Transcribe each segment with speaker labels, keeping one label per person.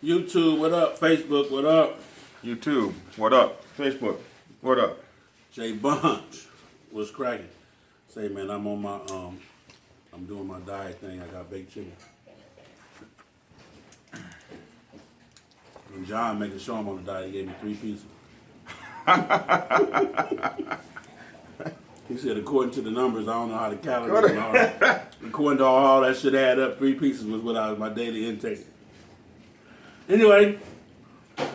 Speaker 1: YouTube, what up? Facebook, what up?
Speaker 2: YouTube, what up? Facebook, what up?
Speaker 1: Jay Bunch, what's cracking? Say, man, I'm on my I'm doing my diet thing. I got baked chicken. And John making sure I'm on the diet. He gave me 3 pieces. He said, according to the numbers, I don't know how the calories and all that. According to all that shit add up, 3 pieces was what I was my daily intake. Anyway,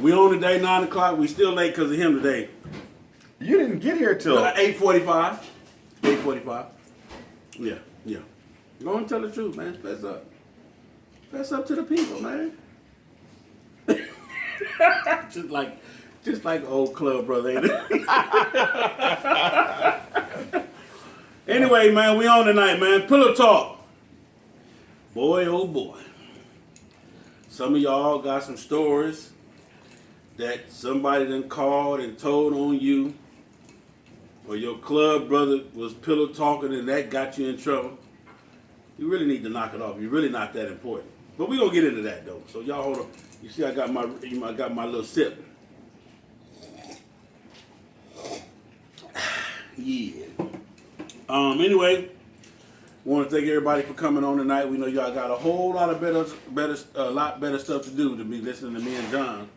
Speaker 1: we on today, 9 o'clock. We still late because of him today.
Speaker 2: You didn't get here till
Speaker 1: 8:45. 8:45. Yeah. Go and tell the truth, man. Fess up. Fess up to the people, man. just like old club brother, ain't it? Anyway, man, we on tonight, man. Pillow talk. Boy, oh boy. Some of y'all got some stories that somebody done called and told on you, or your club brother was pillow talking and that got you in trouble. You really need to knock it off. You're really not that important. But we're gonna get into that though. So y'all hold on. You see I got my little sip. Yeah. Anyway, want to thank everybody for coming on tonight. We know y'all got a whole lot of better stuff to do to be listening to me and John.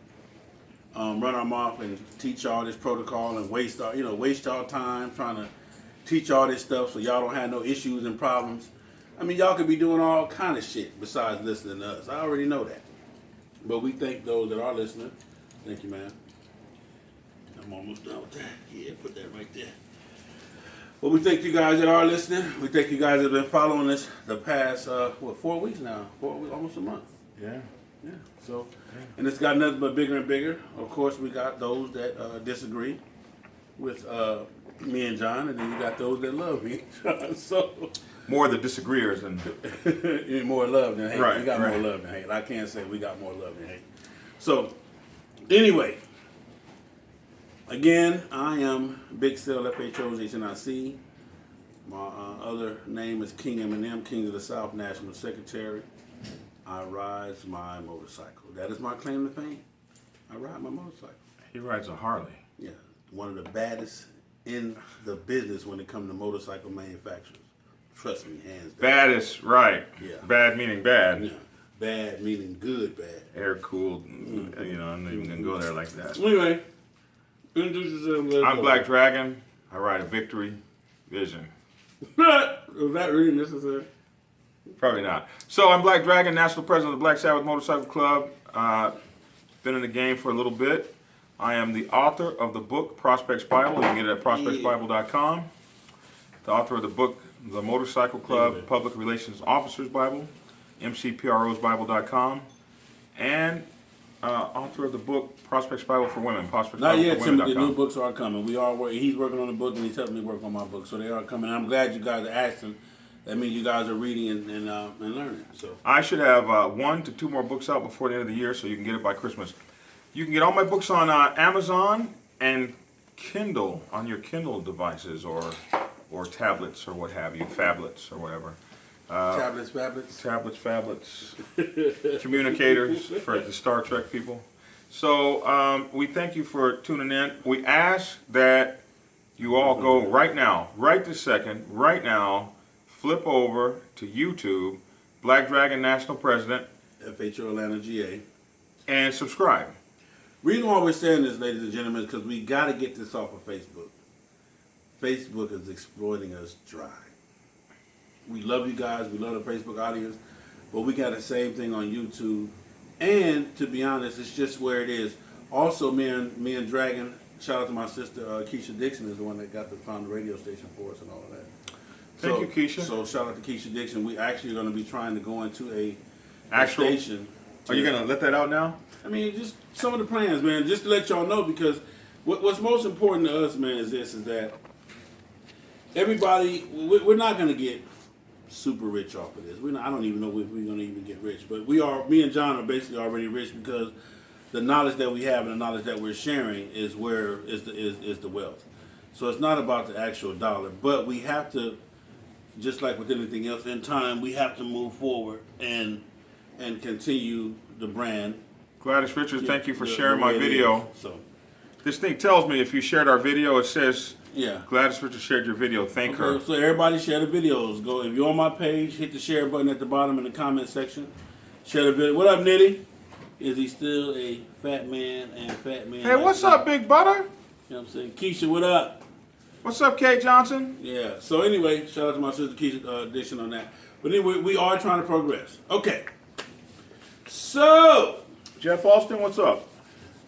Speaker 1: Run our mouth and teach y'all this protocol and waste y'all time trying to teach y'all this stuff so y'all don't have no issues and problems. I mean, y'all could be doing all kind of shit besides listening to us. I already know that. But we thank those that are listening. Thank you, man. I'm almost done with that. Yeah, put that right there. Well, we thank you guys that are listening. We thank you guys that have been following us the past, 4 weeks now? 4 weeks, almost a month.
Speaker 2: Yeah.
Speaker 1: So, and it's got nothing but bigger and bigger. Of course, we got those that disagree with me and John, and then you got those that love me and John. So,
Speaker 2: more the disagreeers and
Speaker 1: more love than hate.
Speaker 2: Right,
Speaker 1: we got
Speaker 2: right.
Speaker 1: more love than hate. I can't say we got more love than hate. So, anyway, again, I am Big Cell FHOHNIC. My other name is King Eminem, King of the South, National Secretary. I ride my motorcycle. That is my claim to fame. I ride my motorcycle.
Speaker 2: he rides a Harley.
Speaker 1: Yeah, one of the baddest in the business when it comes to motorcycle manufacturers. Trust me, hands down.
Speaker 2: Baddest, right.
Speaker 1: Yeah.
Speaker 2: Bad meaning bad.
Speaker 1: Yeah. Bad meaning good bad.
Speaker 2: Air cooled, I'm not even going to go there like that.
Speaker 1: Anyway, introduce yourself.
Speaker 2: I'm Black Dragon. I ride a Victory Vision.
Speaker 1: Was that really necessary?
Speaker 2: Probably not. So I'm Black Dragon, National President of the Black Sabbath Motorcycle Club. Been in the game for a little bit. I am the author of the book Prospects Bible. You can get it at prospectsbible.com. The author of the book The Motorcycle Club Public Relations Officers Bible, mcprosbible.com, and author of the book Prospects Bible for Women,
Speaker 1: Not yet, Timothy.
Speaker 2: prospectsbibleforwomen.com.
Speaker 1: New books are coming. We are working. He's working on the book, and he's helping me work on my book. So they are coming. I'm glad you guys are asking. That means you guys are reading and learning. So
Speaker 2: I should have 1 to 2 more books out before the end of the year, so you can get it by Christmas. You can get all my books on Amazon and Kindle on your Kindle devices or tablets or what have you, phablets or whatever.
Speaker 1: tablets.
Speaker 2: Phablets, communicators for the Star Trek people. So we thank you for tuning in. We ask that you all go right now, right this second, right now, flip over to YouTube, Black Dragon National President,
Speaker 1: FHO Atlanta GA,
Speaker 2: and subscribe.
Speaker 1: Reason why we're saying this, ladies and gentlemen, is because we got to get this off of Facebook. Facebook is exploiting us dry. We love you guys. We love the Facebook audience. But we got the same thing on YouTube. And to be honest, it's just where it is. Also, me and Dragon, shout out to my sister, Keisha Dixon, is the one that found the radio station for us and all of that.
Speaker 2: Thank you, Keisha.
Speaker 1: So shout out to Keisha Dixon. We actually are going to be trying to go into a
Speaker 2: Actual
Speaker 1: station.
Speaker 2: Are you going to let that out now?
Speaker 1: I mean, just some of the plans, man. Just to let y'all know, because what's most important to us, man, is that everybody, we're not going to get super rich off of this. I don't even know if we're going to even get rich. But me and John are basically already rich because the knowledge that we have and the knowledge that we're sharing is the wealth. So it's not about the actual dollar. But we have to, just like with anything else in time, we have to move forward and continue the brand
Speaker 2: Gladys Richards, thank you for
Speaker 1: the
Speaker 2: sharing my
Speaker 1: way it
Speaker 2: video.
Speaker 1: is. So,
Speaker 2: This thing tells me if you shared our video, it says
Speaker 1: yeah.
Speaker 2: Gladys Richards shared your video. Thank her.
Speaker 1: So everybody share the videos. Go if you're on my page, hit the share button at the bottom in the comment section. Share the video. What up, Nitty? Is he still a fat man and fat man?
Speaker 2: Hey, what's up, Big Butter?
Speaker 1: You know what I'm saying? Keisha, what up?
Speaker 2: What's up, Kate Johnson?
Speaker 1: Yeah. So anyway, shout out to my sister Keisha addition on that. But anyway, we are trying to progress. Okay. So
Speaker 2: Jeff Austin, what's up?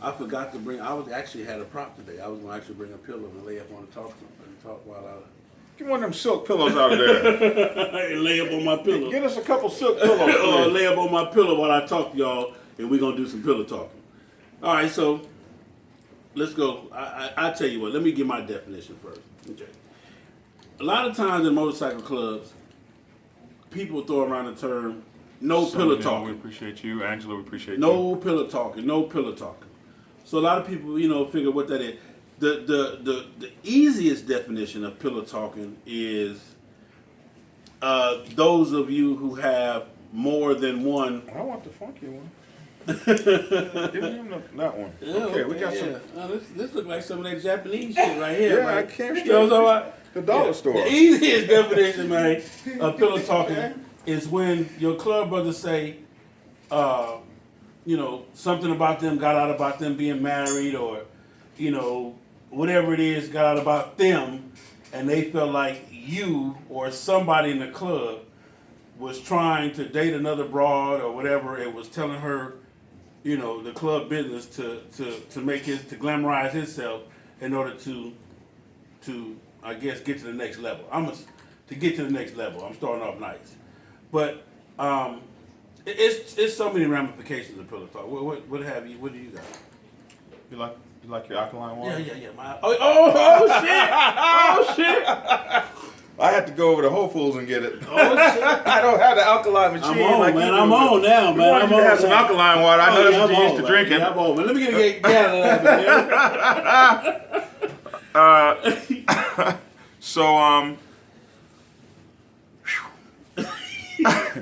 Speaker 1: I forgot to bring. I was actually had a prop today. I was going to actually bring a pillow and lay up on the talk while I.
Speaker 2: Get one of them silk pillows out of there.
Speaker 1: and lay up on my pillow.
Speaker 2: Get us a couple silk pillows.
Speaker 1: Or lay up on my pillow while I talk to y'all, and we're gonna do some pillow talking. All right, so let's go. I tell you what. Let me give my definition first. Okay. A lot of times in motorcycle clubs, people throw around the term "no pillow talking."
Speaker 2: We appreciate you, Angela. We appreciate you.
Speaker 1: No pillow talking. No pillow talking. So a lot of people, figure what that is. The easiest definition of pillow talking is those of you who have more than one.
Speaker 2: I want the funky one. Give him that one.
Speaker 1: Yeah,
Speaker 2: okay, we got some.
Speaker 1: This look like some of that Japanese shit right here.
Speaker 2: Yeah,
Speaker 1: man.
Speaker 2: I can't
Speaker 1: You know what I'm talking about?
Speaker 2: The dollar store.
Speaker 1: The easiest definition, man, of pillow talking is when your club brothers say, something about them got out about them being married, or, whatever it is got out about them, and they felt like you or somebody in the club was trying to date another broad or whatever. It was telling her, the club business to make to glamorize himself in order to I guess get to the next level. To get to the next level. I'm starting off nice, but it's so many ramifications of pillow talk. What have you? What do you got?
Speaker 2: You like your alkaline water?
Speaker 1: Yeah. Oh shit! Oh shit!
Speaker 2: I had to go over to Whole Foods and get it.
Speaker 1: Oh shit!
Speaker 2: I don't have the alkaline machine.
Speaker 1: I'm on,
Speaker 2: like
Speaker 1: man.
Speaker 2: you do,
Speaker 1: I'm on now,
Speaker 2: we
Speaker 1: man.
Speaker 2: wanted
Speaker 1: I'm
Speaker 2: you to
Speaker 1: on
Speaker 2: have some
Speaker 1: now.
Speaker 2: alkaline water. I know that's what you used to drinking.
Speaker 1: Yeah, I'm on, man. Let me get a gallon of that.
Speaker 2: So,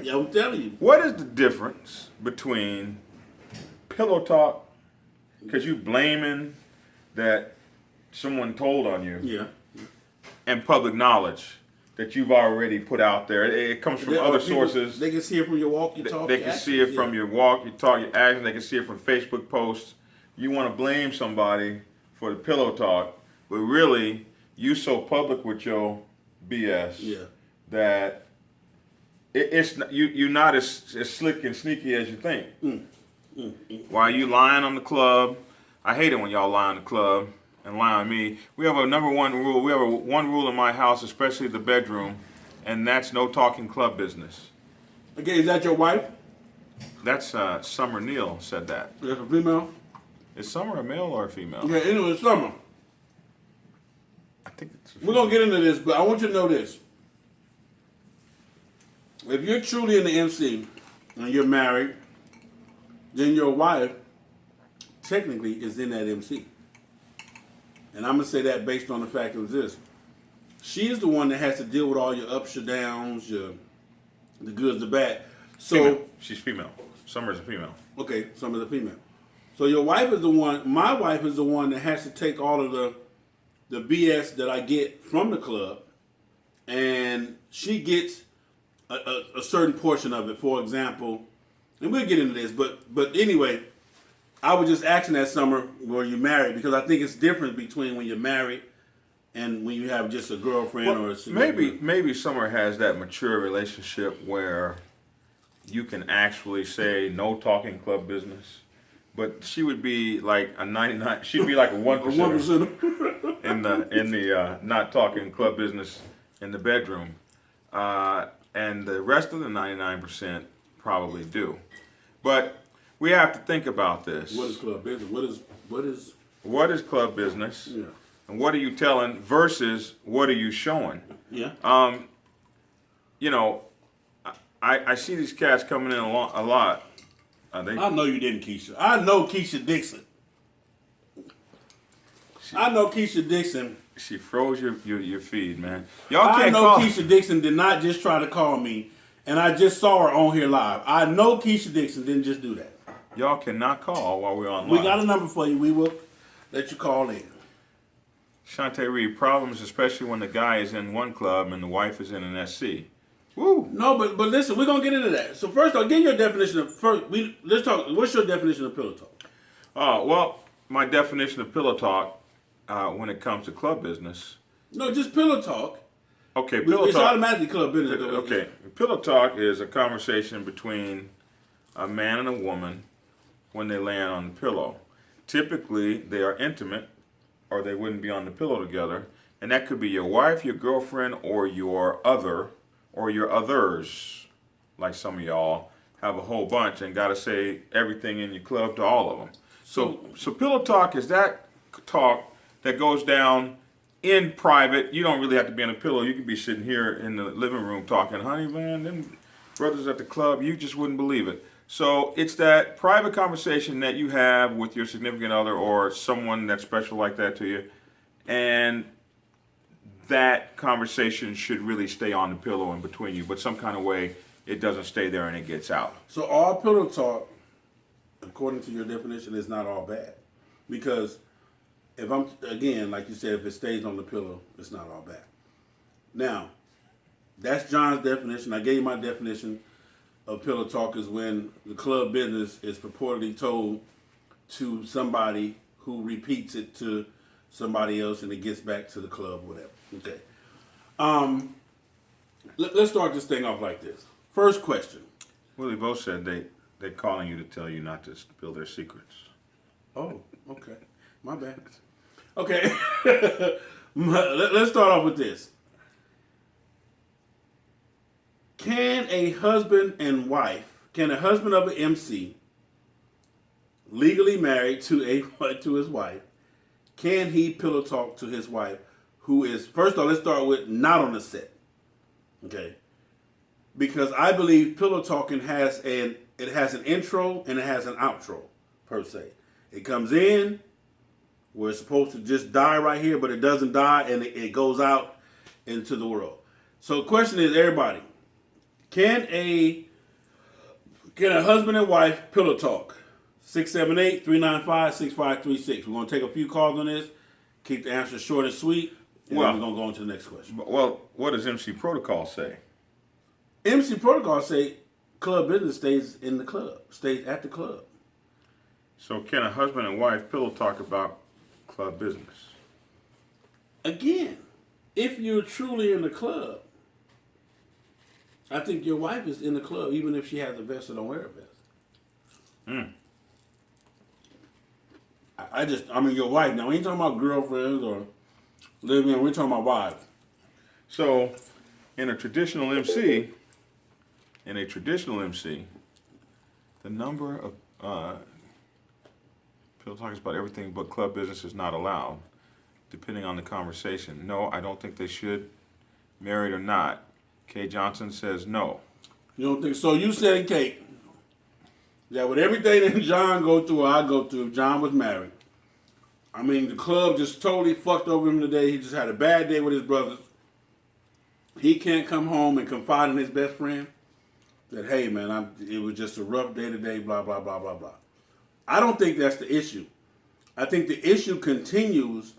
Speaker 1: Yeah, I'm telling you.
Speaker 2: what is the difference between pillow talk, because you blaming that someone told on you,
Speaker 1: Yeah.
Speaker 2: and public knowledge that you've already put out there? It comes from other sources.
Speaker 1: They can see it from your walk, your talk.
Speaker 2: They can see it from your walk, your talk, your actions. They can see it from Facebook posts. You want to blame somebody for the pillow talk, but really, you so public with your BS that it's you're not as slick and sneaky as you think. While you lying on the club, I hate it when y'all lie on the club and lie on me. We have a number one rule. We have one rule in my house, especially the bedroom, and that's no talking club business.
Speaker 1: Okay, is that your wife?
Speaker 2: That's Summer Neal said that.
Speaker 1: That's a female?
Speaker 2: Is Summer a male or a female?
Speaker 1: Yeah, anyway, it's Summer.
Speaker 2: I think it's
Speaker 1: We're going to get into this, but I want you to know this. If you're truly in the MC and you're married, then your wife technically is in that MC. And I'm going to say that based on the fact of this. She's the one that has to deal with all your ups, your downs, the goods, the bad. So
Speaker 2: female. She's female. Summer's a female.
Speaker 1: Okay, Summer's a female. So your wife is the one, my wife is the one that has to take all of the BS that I get from the club, and she gets a certain portion of it. For example, and we'll get into this, but anyway, I was just asking that Summer, were you married? Because I think it's different between when you're married and when you have just a girlfriend or a significant.
Speaker 2: Maybe Summer has that mature relationship where you can actually say no talking club business, but she would be like a 99. She'd be like a 1% in the not talking club business in the bedroom, and the rest of the 99% probably do. But we have to think about this.
Speaker 1: What is club business?
Speaker 2: What is club business?
Speaker 1: Yeah.
Speaker 2: And what are you telling versus what are you showing?
Speaker 1: Yeah.
Speaker 2: I see these cats coming in a lot.
Speaker 1: I know you didn't, Keisha. I know Keisha Dixon.
Speaker 2: She froze your feed, man. Y'all can't
Speaker 1: I know
Speaker 2: call.
Speaker 1: Keisha Dixon did not just try to call me, and I just saw her on here live. I know Keisha Dixon didn't just do that.
Speaker 2: y'all cannot call while we're online.
Speaker 1: We got a number for you. We will let you call in.
Speaker 2: Shantae Reed, problems, especially when the guy is in one club and the wife is in an SC. Woo!
Speaker 1: No, but listen, we're gonna get into that. So first, I'll give you a definition of first. Let's talk. What's your definition of pillow talk?
Speaker 2: Well, my definition of pillow talk when it comes to club business.
Speaker 1: No, just pillow talk.
Speaker 2: Okay, pillow
Speaker 1: It's
Speaker 2: talk.
Speaker 1: automatically club business. Though.
Speaker 2: Okay, pillow talk is a conversation between a man and a woman when they land on the pillow. Typically, they are intimate, or they wouldn't be on the pillow together. And that could be your wife, your girlfriend, or your other, or your others. Like some of y'all have a whole bunch and got to say everything in your club to all of them. So pillow talk is that talk that goes down in private. You don't really have to be on a pillow. You could be sitting here in the living room talking, honey, man, them brothers at the club, you just wouldn't believe it. So it's that private conversation that you have with your significant other or someone that's special like that to you. And that conversation should really stay on the pillow in between you. But some kind of way, it doesn't stay there and it gets out.
Speaker 1: So all pillow talk, according to your definition, is not all bad. Because if I'm, again, like you said, if it stays on the pillow, it's not all bad. Now, that's John's definition. I gave you my definition of pillow talk is when the club business is purportedly told to somebody who repeats it to somebody else and it gets back to the club, whatever. Okay. Let's start this thing off like this. First question.
Speaker 2: Willie both said they're calling you to tell you not to spill their secrets.
Speaker 1: Oh, okay. My bad. Okay. Let's start off with this. Can a husband of an MC, legally married to his wife, can he pillow talk to his wife, who is, first of all, let's start with not on the set. Okay. Because I believe pillow talking has an intro and it has an outro, per se. It comes in where it's supposed to just die right here, but it doesn't die, and it goes out into the world. So the question is, everybody, can a husband and wife pillow talk? 678-395-6536. We're going to take a few calls on this, keep the answers short and sweet, and then we're going to go on to the next question.
Speaker 2: Well, what does MC Protocol say?
Speaker 1: MC Protocol say club business stays in the club, stays at the club.
Speaker 2: So can a husband and wife pillow talk about club business?
Speaker 1: Again, if you're truly in the club, I think your wife is in the club, even if she has a vest or don't wear a vest. I mean, your wife. Now, we ain't talking about girlfriends or living. We're talking about wives.
Speaker 2: So, in a traditional MC, the number of pillow talk is about everything but club business is not allowed, depending on the conversation. No, I don't think they should, married or not. Kay Johnson says no.
Speaker 1: You don't think so? You said, Kate, that with everything that John go through or I go through, if John was married, I mean, the club just totally fucked over him today. He just had a bad day with his brothers. He can't come home and confide in his best friend that, hey, man, it was just a rough day today, blah, blah, blah, blah, blah. I don't think that's the issue. I think the issue continues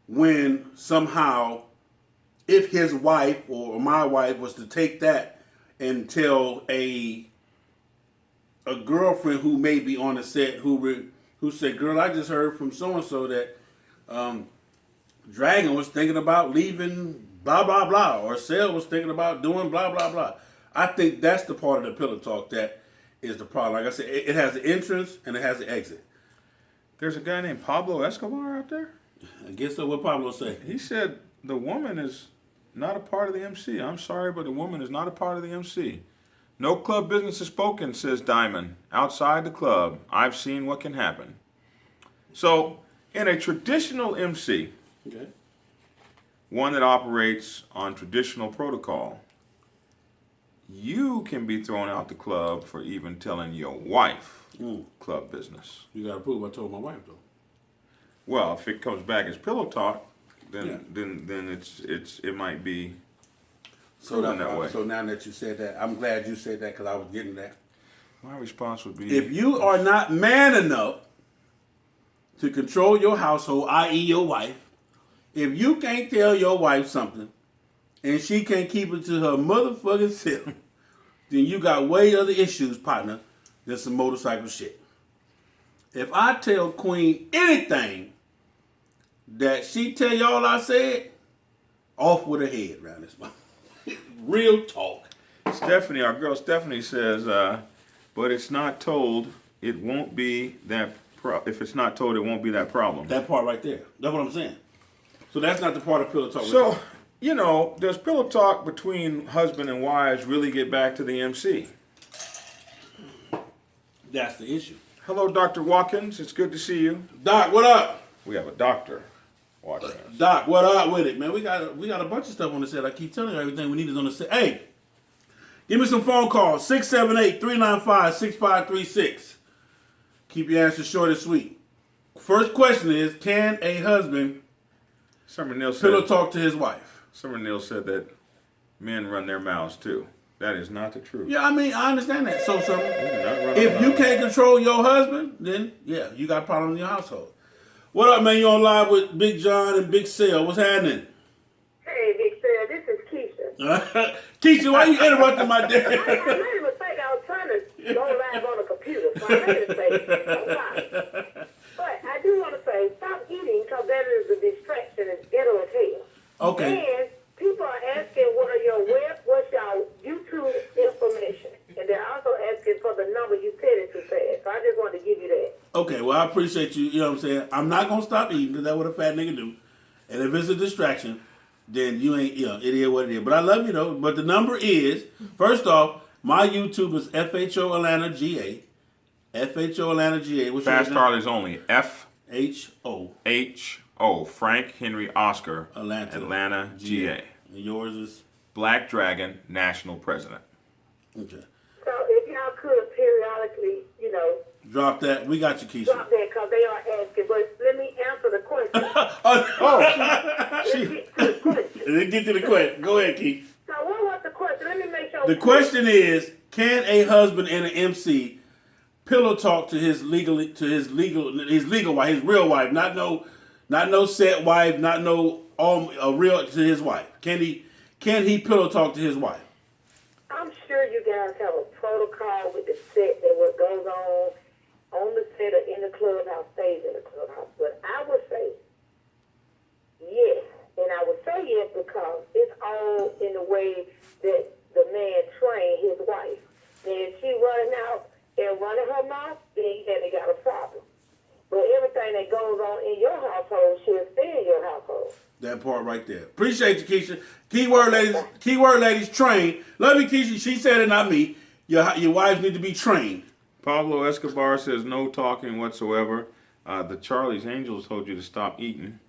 Speaker 1: when somehow, if his wife or my wife was to take that and tell a girlfriend who may be on the set who said, girl, I just heard from so-and-so that Dragon was thinking about leaving blah, blah, blah, or Sel was thinking about doing blah, blah, blah. I think that's the part of the pillow talk that is the problem. Like I said, it has the entrance and it has the exit.
Speaker 2: There's a guy named Pablo Escobar out there.
Speaker 1: I guess that's what Pablo said.
Speaker 2: He said the woman is not a part of the MC. I'm sorry, but the woman is not a part of the MC. No club business is spoken, says Diamond. Outside the club, I've seen what can happen. So, in a traditional MC,
Speaker 1: Okay.
Speaker 2: one that operates on traditional protocol, you can be thrown out the club for even telling your wife club business.
Speaker 1: You got to prove I told my wife, though.
Speaker 2: Well, if it comes back as pillow talk, then
Speaker 1: Yeah.
Speaker 2: then it might be
Speaker 1: So
Speaker 2: proven that way.
Speaker 1: So now that you said that, I'm glad you said that because I was getting that.
Speaker 2: My response would be,
Speaker 1: if you are not man enough to control your household, i.e. your wife, if you can't tell your wife something and she can't keep it to her motherfucking self, then you got way other issues, partner, than some motorcycle shit. If I tell Queen anything that she tell y'all I said, off with her head around this mouth. Real talk.
Speaker 2: Stephanie, our girl Stephanie says, but it's not told, it won't be that. If it's not told, it won't be that problem.
Speaker 1: That part right there. That's what I'm saying. So that's not the part of pillow talk.
Speaker 2: So, you know, does pillow talk between husband and wives really get back to the MC?
Speaker 1: That's the issue.
Speaker 2: Hello, Dr. Watkins. It's good to see you.
Speaker 1: Doc, what up?
Speaker 2: We have a doctor watching us.
Speaker 1: Doc, what up with it, man? We got a bunch of stuff on the set. I keep telling you everything we need is on the set. Hey, give me some phone calls. 678-395-6536. Keep your answers short and sweet. First question is, can a husband pillow talk to his wife?
Speaker 2: Summer Neal said that men run their mouths too. That is not the truth.
Speaker 1: Yeah, I mean, I understand that. So,
Speaker 2: We do not run
Speaker 1: if
Speaker 2: our
Speaker 1: you
Speaker 2: mouths.
Speaker 1: can't control your husband, then, yeah, you got a problem in your household. What up, man? You on live with Big John and Big Sale. What's happening?
Speaker 3: Hey, Big Sarah, this is Keisha.
Speaker 1: Keisha, why you interrupting my day?
Speaker 3: I made a mistake. I was trying to go live on a computer, so I made a mistake. But I do want to say, stop eating because that is a distraction and it'll tell.
Speaker 1: Okay.
Speaker 3: And people are asking what's your YouTube information. And they're also asking for the number. You said it too fast. So I just wanted to give you that.
Speaker 1: Okay, well, I appreciate you. You know what I'm saying? I'm not going to stop eating because that's what a fat nigga do. And if it's a distraction, then you ain't, it is what it is. But I love you, though. But the number is, first off, my YouTube is FHO Atlanta GA. FHO Atlanta GA. What's
Speaker 2: Fast
Speaker 1: your
Speaker 2: Charlie's only
Speaker 1: H-O.
Speaker 2: FHO, Frank Henry Oscar,
Speaker 1: Atlanta
Speaker 2: GA.
Speaker 1: And yours is?
Speaker 2: Black Dragon, National President.
Speaker 1: Okay.
Speaker 3: So if y'all could periodically,
Speaker 1: Drop that. We got you, Keisha.
Speaker 3: drop that because they are asking. But let me answer the question.
Speaker 1: Let's get to the question. Go ahead, Keith.
Speaker 3: So what was the question? Let me make sure.
Speaker 1: The question is, can a husband and an MC pillow talk to his legal wife, his real wife, not no set wife, not no real to his wife. Can he pillow talk to his wife?
Speaker 3: I'm sure you guys have a protocol with the set that what goes on the set or in the clubhouse stays in the clubhouse. But I would say yes. And I would say yes because it's all in the way that the man trained his wife. And if she running out and running her mouth, then they got a problem. But everything that goes on in your household should stay in your household.
Speaker 1: That part right there. Appreciate you, Keisha. Keyword ladies, train. Love you, Keisha. She said it, not me. Your wives need to be trained.
Speaker 2: Pablo Escobar says no talking whatsoever. The Charlie's Angels told you to stop eating.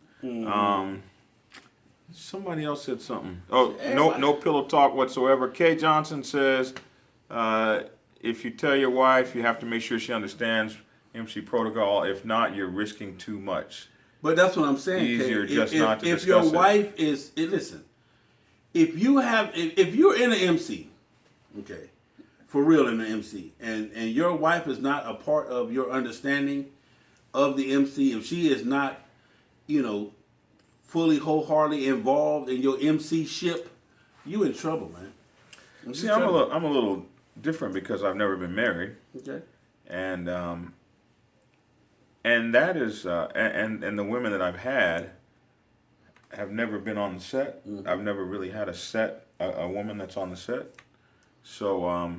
Speaker 2: Somebody else said something. Oh, no pillow talk whatsoever. Kay Johnson says if you tell your wife, you have to make sure she understands MC protocol. If not, you're risking too much.
Speaker 1: But that's what I'm saying.
Speaker 2: Easier
Speaker 1: Kay.
Speaker 2: just not to
Speaker 1: if
Speaker 2: discuss
Speaker 1: your
Speaker 2: it.
Speaker 1: wife is listen, if you're in an MC, okay, for real in the MC, and your wife is not a part of your understanding of the MC, if she is not, fully wholeheartedly involved in your MC ship, you in trouble, man.
Speaker 2: See, I'm a little different because I've never been married,
Speaker 1: Okay.
Speaker 2: and that is and the women that I've had have never been on the set.
Speaker 1: Mm-hmm.
Speaker 2: I've never really had a woman that's on the set. So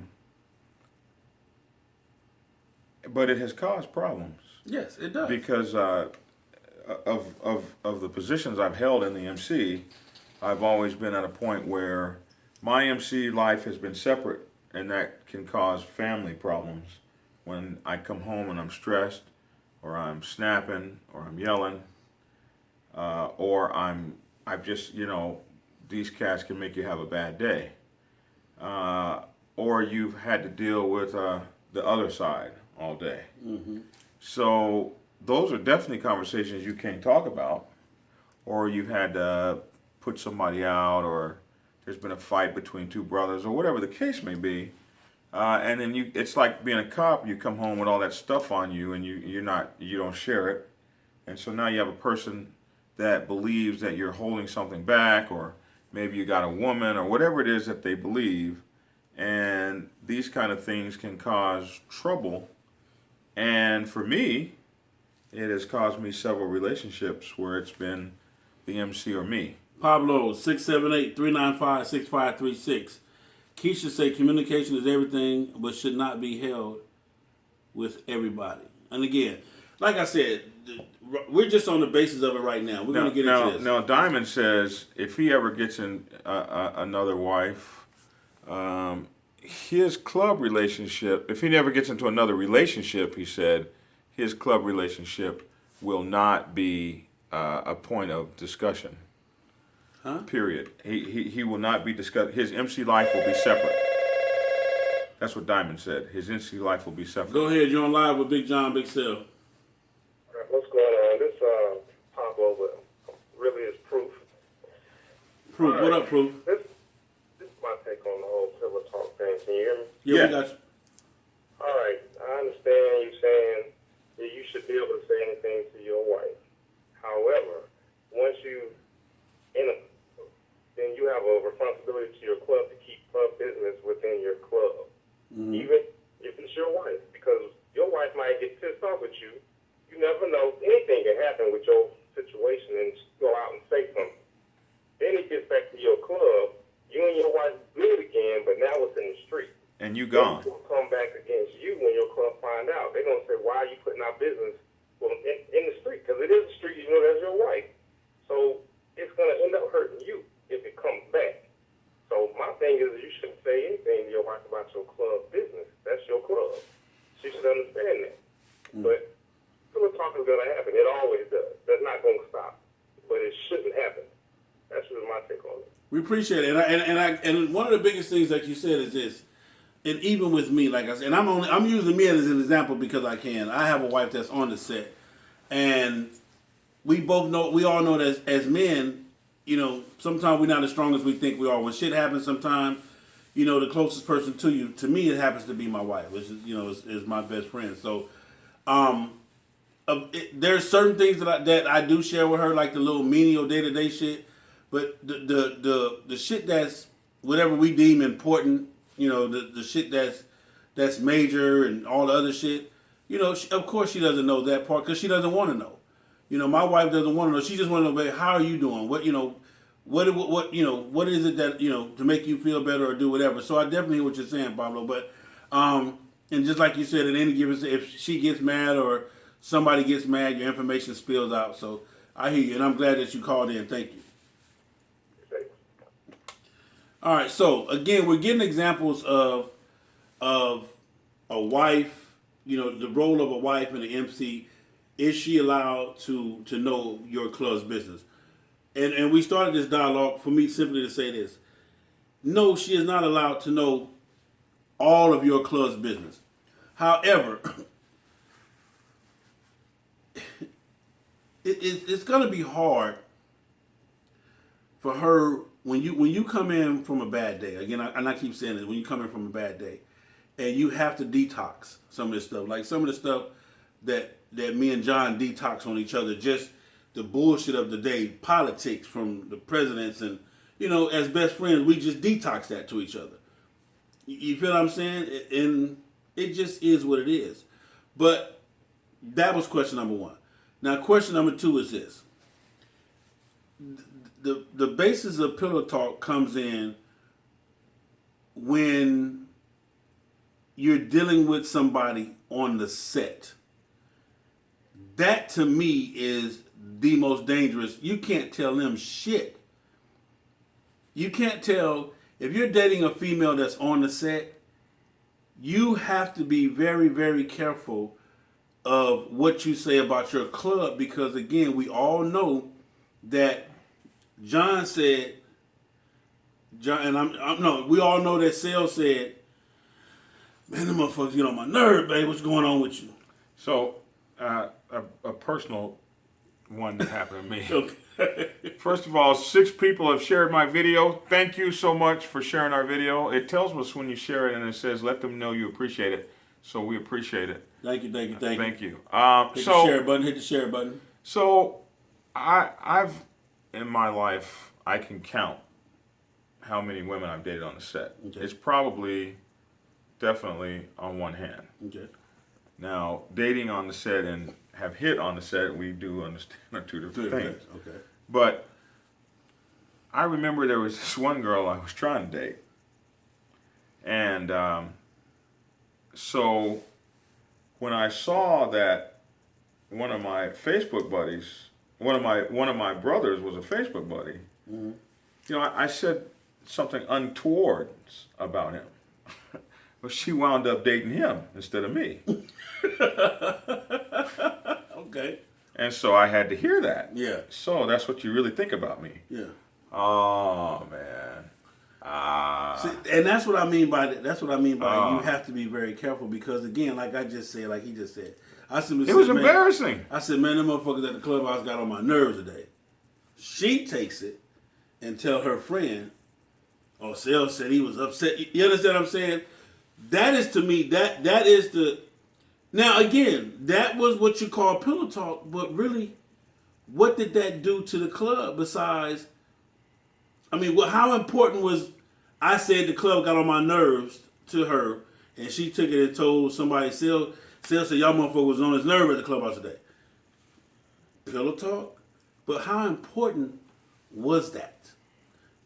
Speaker 2: but it has caused problems
Speaker 1: Yes, it does.
Speaker 2: because of the positions I've held in the MC, I've always been at a point where my MC life has been separate, and that can cause family problems when I come home and I'm stressed, or I'm snapping, or I'm yelling, or I've just, these cats can make you have a bad day. Or you've had to deal with the other side all day.
Speaker 1: Mm-hmm.
Speaker 2: So those are definitely conversations you can't talk about, or you've had to put somebody out, or there's been a fight between two brothers, or whatever the case may be. And then it's like being a cop. You come home with all that stuff on you, and you don't share it. And so now you have a person that believes that you're holding something back, or maybe you got a woman, or whatever it is that they believe. And these kind of things can cause trouble. And for me, it has caused me several relationships where it's been the MC or me.
Speaker 1: Pablo, 678-395-6536. Keisha say communication is everything, but should not be held with everybody. And again, like I said, we're just on the basis of it right now. We're going to get into this.
Speaker 2: Now, Diamond says if he ever gets in another wife, his club relationship, if he never gets into another relationship, he said, his club relationship will not be a point of discussion.
Speaker 1: Huh?
Speaker 2: Period. He will not be discussed. His MC life will be separate. That's what Diamond said. His MC life will be separate.
Speaker 1: Go ahead. You're on live with Big John, Big Sale.
Speaker 4: What's going on? This pop over really is proof.
Speaker 1: Proof.
Speaker 4: All
Speaker 1: What
Speaker 4: right.
Speaker 1: up, Proof?
Speaker 4: This is my take on the whole pillow talk thing. Can you hear me?
Speaker 1: Yeah,
Speaker 2: Yeah.
Speaker 1: we got you.
Speaker 4: All right. I understand you saying that you should be able to say anything to your wife. However, once then you have a responsibility to your club to keep club business within your club.
Speaker 1: Mm-hmm.
Speaker 4: Even if it's your wife, because your wife might get pissed off with you. You never know. Anything can happen with your situation and go out and say something. Then it gets back to your club. You and your wife good again, but now it's in the street.
Speaker 2: And you gone.
Speaker 4: People will come back against you when your club find out. They're going to say, why are you putting our business in the street? Because it is a street, that's your wife. So it's going to end up hurting you if it comes back. So my thing is you shouldn't say anything to your wife about your club business. That's your club. She should understand that. But pillow talk is going to happen. It always does. That's not going to stop. But it shouldn't happen. That's just my take on it.
Speaker 1: We appreciate it. And one of the biggest things that you said is this. And even with me, like I said, and I'm using me as an example because I can. I have a wife that's on the set, and we all know that as men, sometimes we're not as strong as we think we are. When shit happens, sometimes, the closest person to you, to me, it happens to be my wife, which is my best friend. So, there's certain things that I do share with her, like the little menial day-to-day shit. But the shit that's whatever we deem important, the shit that's major and all the other shit, of course she doesn't know that part because she doesn't want to know. My wife doesn't want to know. She just want to know, babe, how are you doing? What is it that, to make you feel better or do whatever. So I definitely hear what you're saying, Pablo. But, and just like you said, at any given, if she gets mad or somebody gets mad, your information spills out. So I hear you, and I'm glad that you called in. Thank you. All right, so again, we're getting examples of a wife, the role of a wife and an MC. Is she allowed to know your club's business? And we started this dialogue for me simply to say this. No, she is not allowed to know all of your club's business. However, it's going to be hard for her when you come in from a bad day. Again, I keep saying this, when you come in from a bad day, and you have to detox some of this stuff, like some of the stuff that me and John detox on each other, just the bullshit of the day, politics from the presidents, and as best friends, we just detox that to each other. You feel what I'm saying? And it just is what it is. But that was question number one. Now, question number two is this. The basis of pillow talk comes in when you're dealing with somebody on the set. That to me is the most dangerous. You can't tell them shit. You can't tell, if you're dating a female that's on the set, you have to be very, very careful of what you say about your club, because again, we all know that John said, we all know that Sale said, man, them motherfuckers get on my nerve, babe. What's going on with you?
Speaker 2: So, a personal one that happened to me.
Speaker 1: Okay.
Speaker 2: First of all, 6 people have shared my video. Thank you so much for sharing our video. It tells us when you share it, and it says, let them know you appreciate it. So we appreciate it.
Speaker 1: Thank you.
Speaker 2: Thank you.
Speaker 1: Hit the share button. Hit the share button.
Speaker 2: So I've, in my life, I can count how many women I've dated on the set.
Speaker 1: Okay.
Speaker 2: It's probably, definitely on one hand.
Speaker 1: Okay.
Speaker 2: Now, dating on the set and have hit on the set, we do understand are 2 different things.
Speaker 1: Okay.
Speaker 2: But I remember there was this one girl I was trying to date. And so when I saw that one of my Facebook buddies, one of my brothers was a Facebook buddy,
Speaker 1: Mm-hmm.
Speaker 2: you know, I said something untoward about him. Well, she wound up dating him instead of me.
Speaker 1: Okay.
Speaker 2: And so I had to hear that.
Speaker 1: Yeah.
Speaker 2: So that's what you really think about me.
Speaker 1: Yeah.
Speaker 2: Oh, man.
Speaker 1: See, and that's what I mean by that. That's what I mean by you have to be very careful because again, like I just said, like he just said, I simply
Speaker 2: It
Speaker 1: said,
Speaker 2: was
Speaker 1: man,
Speaker 2: embarrassing.
Speaker 1: I said, man, them motherfuckers at the clubhouse got on my nerves today. She takes it and tell her friend, oh, Sel said he was upset. You understand what I'm saying? That is to me, that is the, now again, that was what you call pillow talk, but really, what did that do to the club besides, I mean, how important was, I said the club got on my nerves to her, and she took it and told somebody, Sel said y'all motherfucker was on his nerve at the clubhouse today. Pillow talk? But how important was that?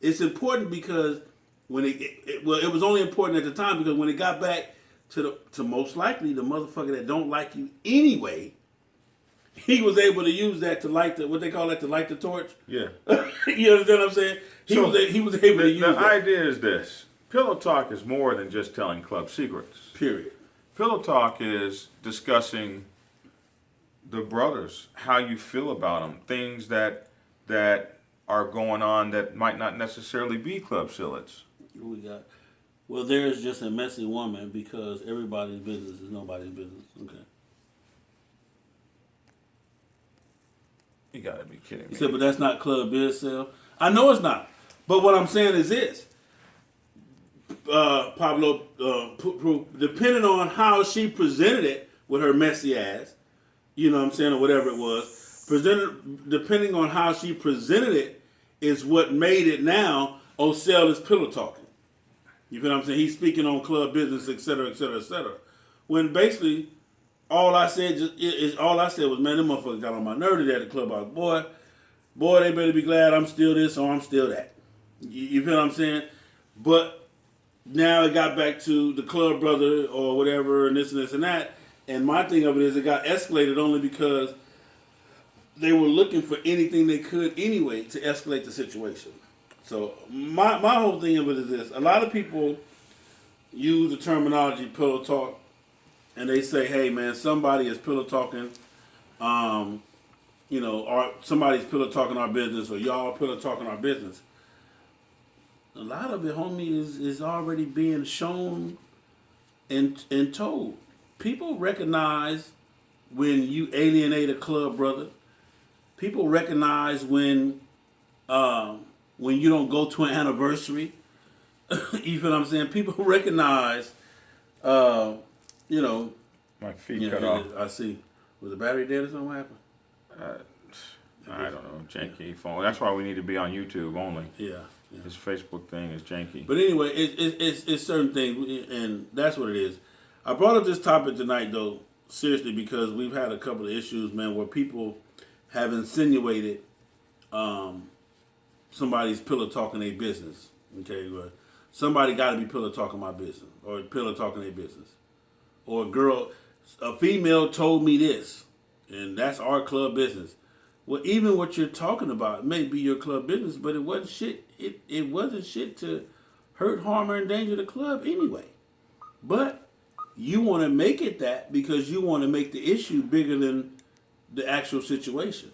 Speaker 1: It's important because when it was only important at the time because when it got back to most likely the motherfucker that don't like you anyway, he was able to use that to light the, what they call that, to light the torch.
Speaker 2: Yeah.
Speaker 1: You understand what I'm saying? He was able to use
Speaker 2: the
Speaker 1: that.
Speaker 2: idea is this. Pillow talk is more than just telling club secrets.
Speaker 1: Period.
Speaker 2: Pillow talk is discussing the brothers, how you feel about them, things that are going on that might not necessarily be club silhouettes.
Speaker 1: What we got? Well, there's just a messy woman because everybody's business is nobody's business. Okay.
Speaker 2: You gotta be kidding
Speaker 1: He
Speaker 2: me.
Speaker 1: said, but that's not club biz sale. I know it's not. But what I'm saying is this. Pablo, depending on how she presented it with her messy ass, you know what I'm saying, or whatever it was, depending on how she presented it is what made it now, Sel is pillow talking. You feel what I'm saying? He's speaking on club business, et cetera, et cetera, et cetera. When basically, all I said was, man, them motherfuckers got on my nerve today at the clubhouse. Boy, they better be glad I'm still this or I'm still that. You feel what I'm saying? But now it got back to the club brother or whatever and this and that. And my thing of it is it got escalated only because they were looking for anything they could anyway to escalate the situation. So my whole thing of it is this. A lot of people use the terminology pillow talk and they say, hey man, somebody is pillow talking, or somebody's pillow talking our business or y'all pillow talking our business. A lot of it, homie, is already being shown and told. People recognize when you alienate a club brother. People recognize when you don't go to an anniversary. You feel what I'm saying? People recognize,
Speaker 2: My feet cut off.
Speaker 1: I see. Was the battery dead or something? What happened?
Speaker 2: I don't know, janky phone. That's why we need to be on YouTube only.
Speaker 1: Yeah.
Speaker 2: This Facebook thing is janky.
Speaker 1: But anyway, it's certain things, and that's what it is. I brought up this topic tonight, though, seriously, because we've had a couple of issues, man, where people have insinuated somebody's pillow talking their business. Okay, where somebody got to be pillow talking my business, or pillow talking their business, or a female told me this, and that's our club business. Well, even what you're talking about may be your club business, but it wasn't shit. It wasn't shit to hurt, harm, or endanger the club anyway. But you want to make it that because you want to make the issue bigger than the actual situation.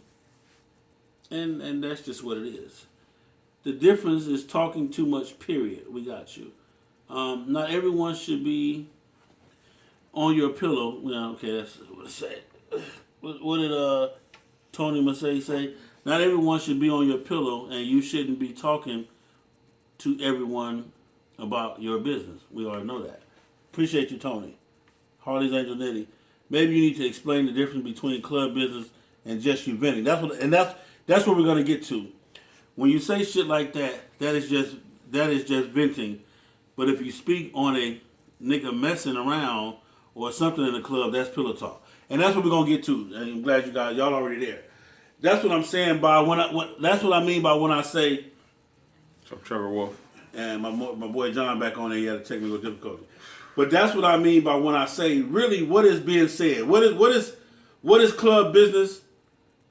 Speaker 1: And that's just what it is. The difference is talking too much, period. We got you. Not everyone should be on your pillow. Well, okay, that's what I said. What did Tony Massey say? Not everyone should be on your pillow, and you shouldn't be talking to everyone about your business. We already know that. Appreciate you, Tony. Harley's Angel Nitty. Maybe you need to explain the difference between club business and just you venting. That's what we're gonna get to. When you say shit like that, that is just venting. But if you speak on a nigga messing around or something in the club, that's pillow talk. And that's what we're gonna get to. And I'm glad y'all already there. That's what I'm saying by that's what I mean by when I say.
Speaker 2: So Trevor Wolf.
Speaker 1: And my boy John back on there, he had technical difficulty. But that's what I mean by when I say really what is being said. What is club business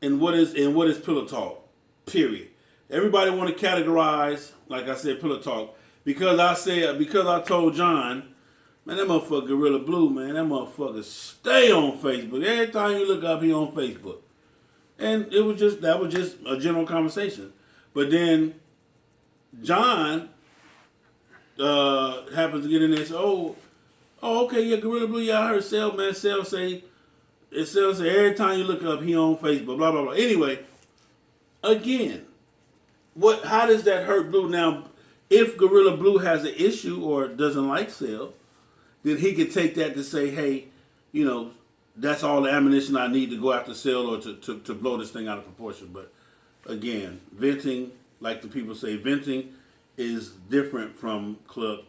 Speaker 1: and what is pillow talk? Period. Everybody want to categorize, like I said, pillow talk. Because I told John, man, that motherfucker Gorilla Blue, man, that motherfucker stay on Facebook. Every time you look up, he on Facebook. And that was just a general conversation. But then John happens to get in there and say, oh, okay, yeah, Gorilla Blue, yeah, I heard Sel say every time you look up, he on Facebook, blah, blah, blah. Anyway, again, how does that hurt Blue? Now, if Gorilla Blue has an issue or doesn't like Sel, then he could take that to say, hey, that's all the ammunition I need to go after Sel or to blow this thing out of proportion. But again, venting, like the people say, venting is different from pillow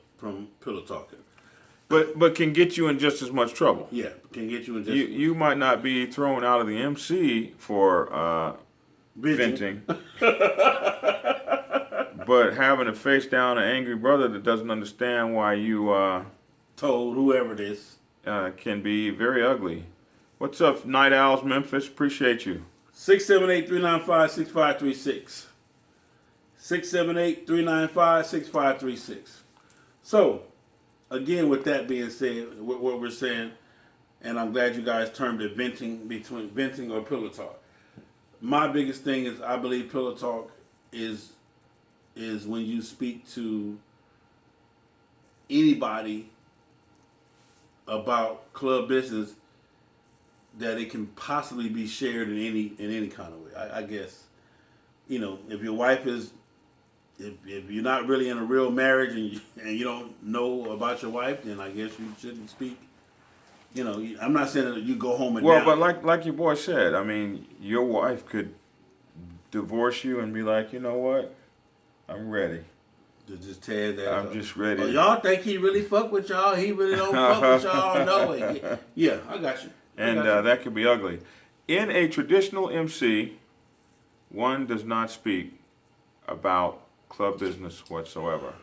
Speaker 1: talking.
Speaker 2: But can get you in just as much trouble.
Speaker 1: Yeah, can get you in just
Speaker 2: You might not be thrown out of the MC for venting. But having to face down an angry brother that doesn't understand why you
Speaker 1: told whoever it is
Speaker 2: can be very ugly. What's up, Night Owls Memphis? Appreciate you.
Speaker 1: 678-395-6536. 678-395-6536. So, again, with that being said, what we're saying, and I'm glad you guys termed it venting, between venting or pillow talk. My biggest thing is I believe pillow talk is when you speak to anybody about club business that it can possibly be shared in any kind of way. I guess, if your wife is, if you're not really in a real marriage and you don't know about your wife, then I guess you shouldn't speak. I'm not saying that you go home and
Speaker 2: well,
Speaker 1: down.
Speaker 2: but like your boy said, I mean, your wife could divorce you and be like, you know what, I'm ready.
Speaker 1: To just tear that
Speaker 2: I'm
Speaker 1: up.
Speaker 2: just ready.
Speaker 1: Oh, y'all think he really fuck with y'all? He really don't fuck with y'all? No. Yeah, I got you.
Speaker 2: And that could be ugly. In a traditional MC, one does not speak about club business whatsoever.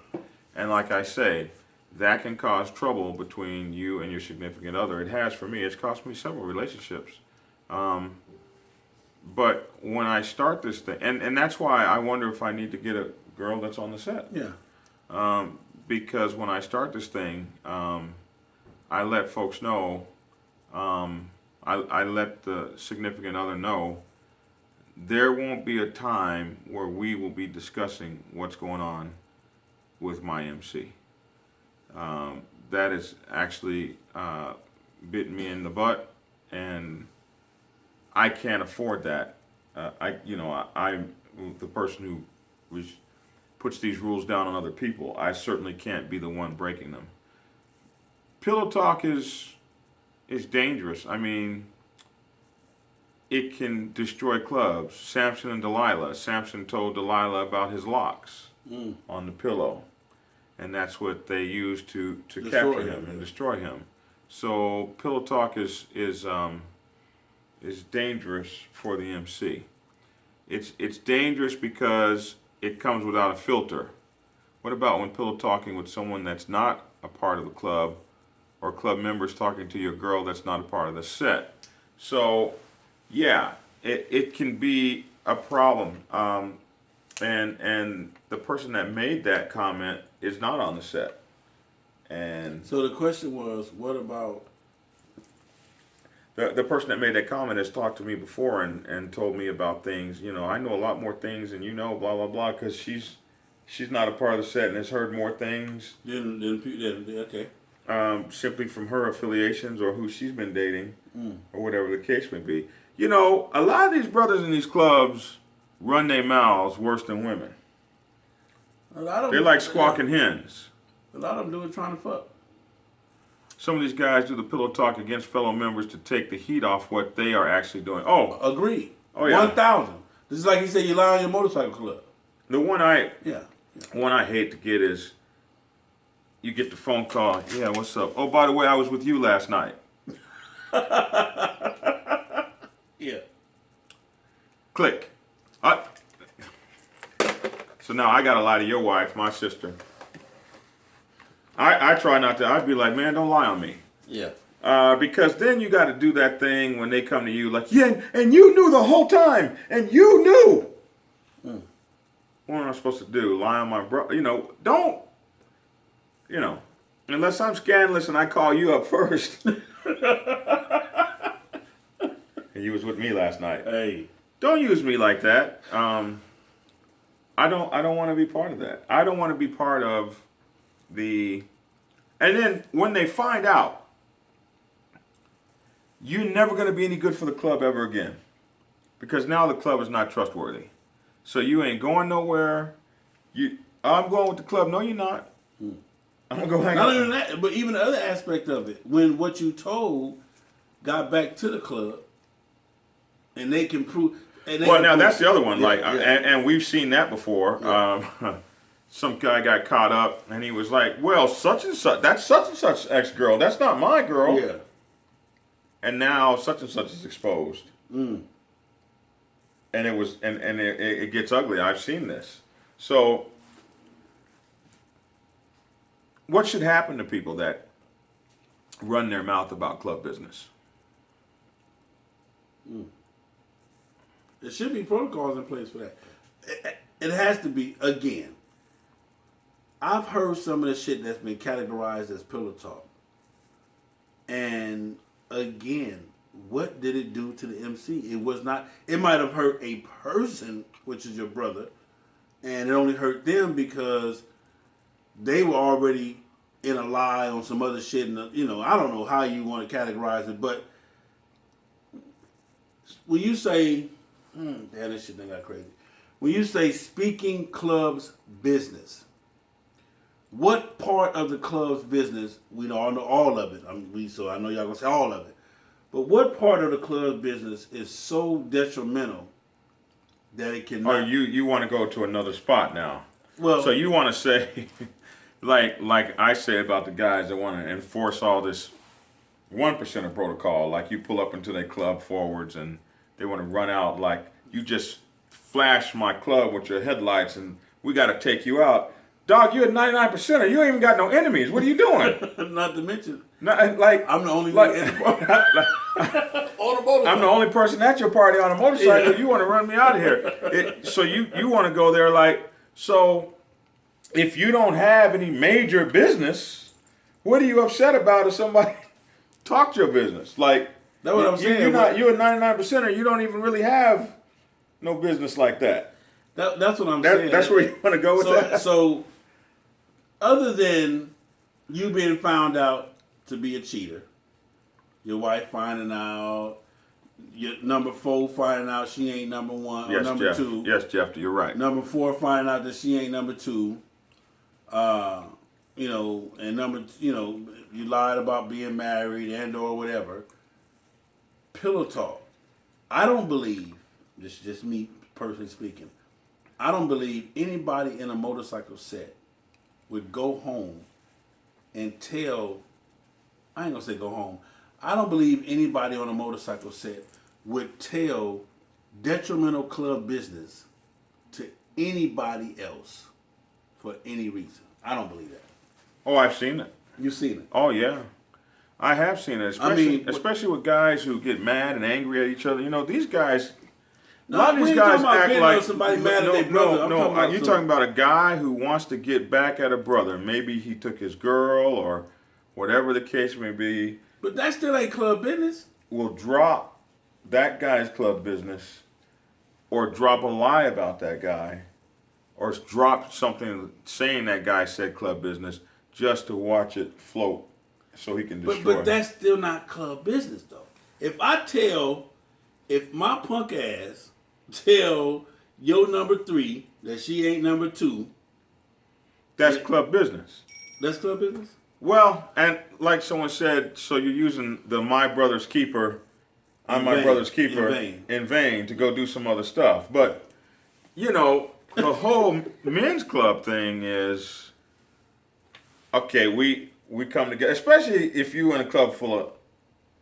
Speaker 2: And like I say, that can cause trouble between you and your significant other. It has for me. It's cost me several relationships. But when I start this thing, and that's why I wonder if I need to get a girl that's on the set.
Speaker 1: Yeah.
Speaker 2: Because when I start this thing, I let folks know, I let the significant other know there won't be a time where we will be discussing what's going on with my MC. That has actually bitten me in the butt, and I can't afford that. I'm the person who puts these rules down on other people. I certainly can't be the one breaking them. Pillow talk is dangerous. I mean, it can destroy clubs. Samson and Delilah. Samson told Delilah about his locks on the pillow, and that's what they used to capture him and destroy him. So pillow talk is dangerous for the MC. It's dangerous because it comes without a filter. What about when pillow talking with someone that's not a part of the club, or club members talking to your girl that's not a part of the set? So, yeah, it can be a problem. And the person that made that comment is not on the set. And
Speaker 1: so the question was, what about
Speaker 2: the person that made that comment has talked to me before and told me about things. I know a lot more things than you know, blah, blah, blah, because she's not a part of the set and has heard more things.
Speaker 1: Okay.
Speaker 2: Simply from her affiliations or who she's been dating or whatever the case may be. A lot of these brothers in these clubs run their mouths worse than women.
Speaker 1: A lot of
Speaker 2: They're
Speaker 1: them,
Speaker 2: like squawking hens.
Speaker 1: A lot of them do it trying to fuck.
Speaker 2: Some of these guys do the pillow talk against fellow members to take the heat off what they are actually doing. Oh,
Speaker 1: Agreed.
Speaker 2: Oh, yeah.
Speaker 1: 1,000. This is like you said, you lie on your motorcycle club.
Speaker 2: the
Speaker 1: Yeah.
Speaker 2: one I hate to get is you get the phone call. Yeah, what's up? Oh, by the way, I was with you last night.
Speaker 1: Yeah.
Speaker 2: Click. So now I gotta lie to your wife, my sister. I try not to. I'd be like, man, don't lie on me.
Speaker 1: Yeah.
Speaker 2: Because then you got to do that thing when they come to you like, yeah, and you knew the whole time, and you knew. What am I supposed to do? Lie on my brother? Don't. Unless I'm scandalous and I call you up first. And you was with me last night.
Speaker 1: Hey.
Speaker 2: Don't use me like that. I don't want to be part of that. I don't want to be part of the. And then when they find out, you're never going to be any good for the club ever again, because now the club is not trustworthy. So you ain't going nowhere. I'm going with the club. No, you're not. I'm gonna go hang
Speaker 1: Not
Speaker 2: out.
Speaker 1: even that, but even the other aspect of it, when what you told got back to the club, and they can prove.
Speaker 2: Well, now that's the other one.
Speaker 1: Yeah,
Speaker 2: like,
Speaker 1: yeah.
Speaker 2: And we've seen that before.
Speaker 1: Yeah.
Speaker 2: Some guy got caught up, and he was like, "Well, such and such ex-girl. That's not my girl."
Speaker 1: Yeah.
Speaker 2: And now such and such is exposed.
Speaker 1: Mm.
Speaker 2: And it gets ugly. I've seen this. So, what should happen to people that run their mouth about club business?
Speaker 1: There should be protocols in place for that. It has to be, again. I've heard some of the shit that's been categorized as pillow talk. And again, what did it do to the MC? It was not, it might have hurt a person, which is your brother, and it only hurt them because they were already in a lie on some other shit. And, I don't know how you want to categorize it, but when you say, damn, this shit done got crazy. When you say speaking club's business, what part of the club's business, we all know all of it. So I know y'all gonna say all of it. But what part of the club's business is so detrimental that it can?
Speaker 2: Or you want to go to another spot now?
Speaker 1: Well,
Speaker 2: So you want to say, like I say about the guys that want to enforce all this 1% of protocol, like you pull up into their club forwards and they want to run out, like you just flash my club with your headlights and we got to take you out. Dog, you're a 99%er. You ain't even got no enemies. What are you doing?
Speaker 1: not to mention,
Speaker 2: Like
Speaker 1: I'm the only
Speaker 2: like,
Speaker 1: one on the motorcycle.
Speaker 2: I'm the only person at your party on a motorcycle. Yeah. You want to run me out of here. So you want to go there like, so if you don't have any major business, what are you upset about if somebody talked your business? Like,
Speaker 1: That's what I'm saying.
Speaker 2: You're a 99%er. You don't even really have no business like that.
Speaker 1: That's what I'm saying.
Speaker 2: That's where you want to go with that?
Speaker 1: So, other than you being found out to be a cheater, your wife finding out, your number 4 finding out she ain't number 1 or number
Speaker 2: Jeff.
Speaker 1: 2.
Speaker 2: Yes, Jeff, you're right.
Speaker 1: Number 4 finding out that she ain't number 2. And you lied about being married and or whatever. Pillow talk. I don't believe, just me personally speaking, I don't believe anybody in a motorcycle set would go home and tell, I ain't gonna say go home, I don't believe anybody on a motorcycle set would tell detrimental club business to anybody else for any reason. I don't believe that.
Speaker 2: Oh, I've seen it.
Speaker 1: You've seen it.
Speaker 2: Oh, yeah. I have seen it, especially with guys who get mad and angry at each other. These guys...
Speaker 1: No,
Speaker 2: a lot of
Speaker 1: we
Speaker 2: these
Speaker 1: ain't
Speaker 2: guys
Speaker 1: talking about
Speaker 2: act
Speaker 1: getting
Speaker 2: like
Speaker 1: somebody mad at their brother.
Speaker 2: You're talking about a guy who wants to get back at a brother. Maybe he took his girl or whatever the case may be.
Speaker 1: But that still ain't club business.
Speaker 2: Will drop that guy's club business, or drop a lie about that guy, or drop something saying that guy said club business just to watch it float so he can destroy.
Speaker 1: But that's still not club business though. If my punk ass tell your number 3, that she ain't number 2,
Speaker 2: That's club business.
Speaker 1: that's club business?
Speaker 2: Well, and like someone said, so you're using the my brother's keeper, I'm
Speaker 1: In
Speaker 2: my
Speaker 1: vain.
Speaker 2: brother's keeper
Speaker 1: In vain.
Speaker 2: to go do some other stuff. But, you know, the whole men's club thing is, okay, we come together, especially if you in a club full of